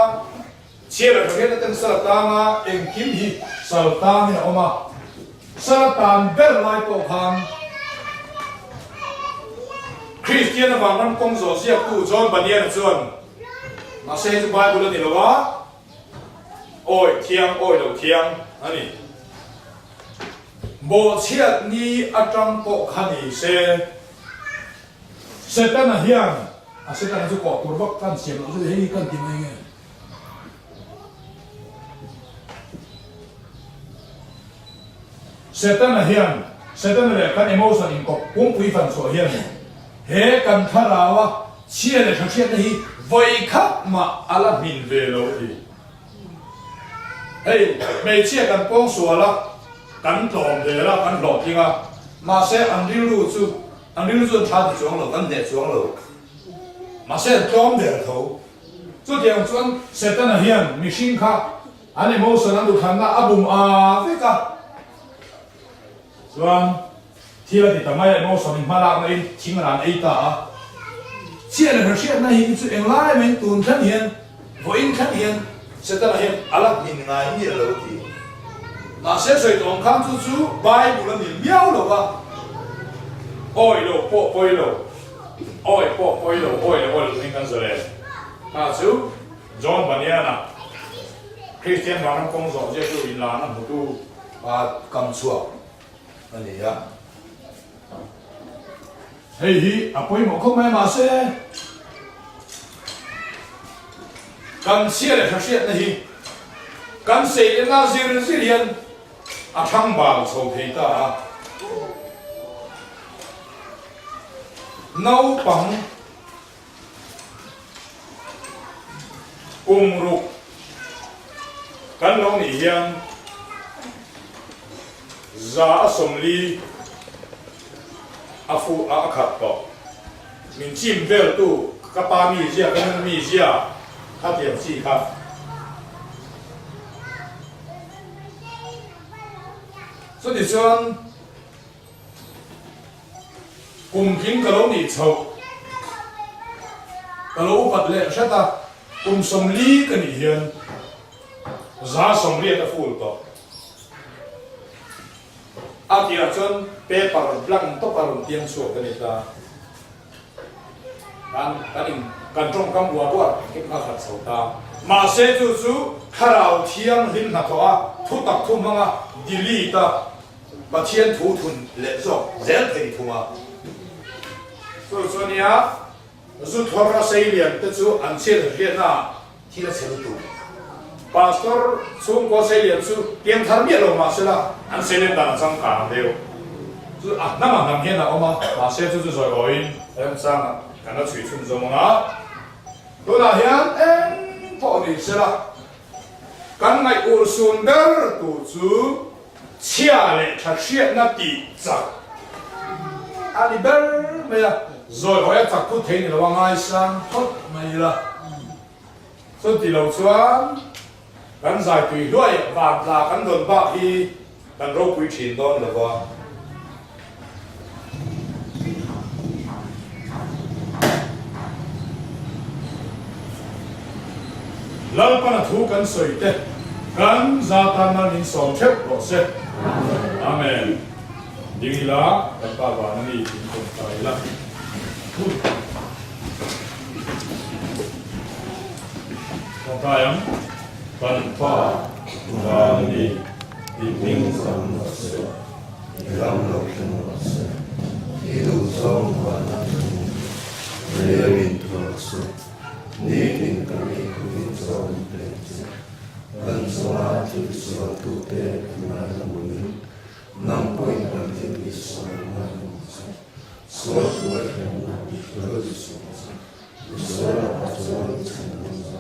chia là cái nó tên sal ta nga em kim hi sal ta như ông mà sal ta bên lại cổ khan Christian là vàng năm công số siết tu John Bunyan chuan mà sẽ chụp bài của nó thì là quá ôi đầu thiang anh ấy bộ chiết ni ở trong bộ khăn này sẽ tên là hiền sẽ tên là chú cọ tuổi bắc căn xiêm nó sẽ thấy căn tìm anh ấy sẽ tên là hiền sẽ tên là căn emotion in cọ cũng quý phần số hiền he kan tharawa chia le thachia hi voi khap ma ala min ve lo hi hey me chia kan pong suala kan tlom de la kan lo tinga ma se an rilu chu tha chuang lo kan ne chuang lo ma se tlom de tho chu tiang chuan se tan a hian machine kha an emotion an du khan na abum a ve ka chuanที่เราติดต่อไม่โมสมิมาลากในทิ้งร้านไอตาเชื่อเลยเชื่อในหินสุดเองไล่มันตูนขันเฮียนวิ่งขันเฮียนเสร็จแล้วเฮียนอะไรมินไงนี่เราทีน่าเสียใจตรงข้ามจู่ๆใบบุญนี่เบี้ยวหรอวะโอ้ยโลโป้ยโลโอ้ยโป้ยโลนี่กันเลยจู่จอห์นบันยานะคริสเตียนวางน้ำกงสอบเจ้าอินลานะหมดดู kam chua ani ya hei apoi mo không mai mà sẽ kan sia le khasiat na hi kan sei na zir hian a thang bang chho thei ta nau pang ruk kan lo ni hian za som li a fu a khat to min chim vel tu ka pa mi zia kan mi zia kha tiam chi kha so ni chuan thing ka lo ni chho ka lo pat le shata som li ka ni hian za som li ta ful to a ti ra chuan paper blank to paron tiang chu ka ni ta kan trong kam bua to ke kha khat so ta ma se chu chu kharau thiam hin na to a thu tak thu manga dili ta ba thian thu thun le zo zel thei thuma so sonia zu thora sei lian te chu an che le na thi la chelu tu pastor chung ko sei lian chu tiam thar mi lo ma se la an se le dan sang ka deu chu a na ma nam hian na oma ma se chu chu zoi oin em sang kan na chui chun zo ma to na hian en po ni se la kan ngai ur sun der tu chu chia le tha hriat na ti chak ani ber me la rồi hỏi chắc cũng thấy là vang ai sang tốt mày là xuân thì lâu xuân gắn dài tùy đuôi và là gắn đồn bạc thì gắn râu quý chín đón là vâng lâu pan thu gắn sợi tê gắn ra tan năng in sòng chép bỏ xe amen đi là gắn ba vàng này thì cũng phải là Con tayang pan pa ni Iping sam na se, ilam lokin na se, ilu song wa na tu, remin tu se, ni tin kami kuin song plete, kan soa tu soa tu te kumana muni, nam poin kan tin iso na muni, soa tu wa kan na iso iso, iso la pa soa iso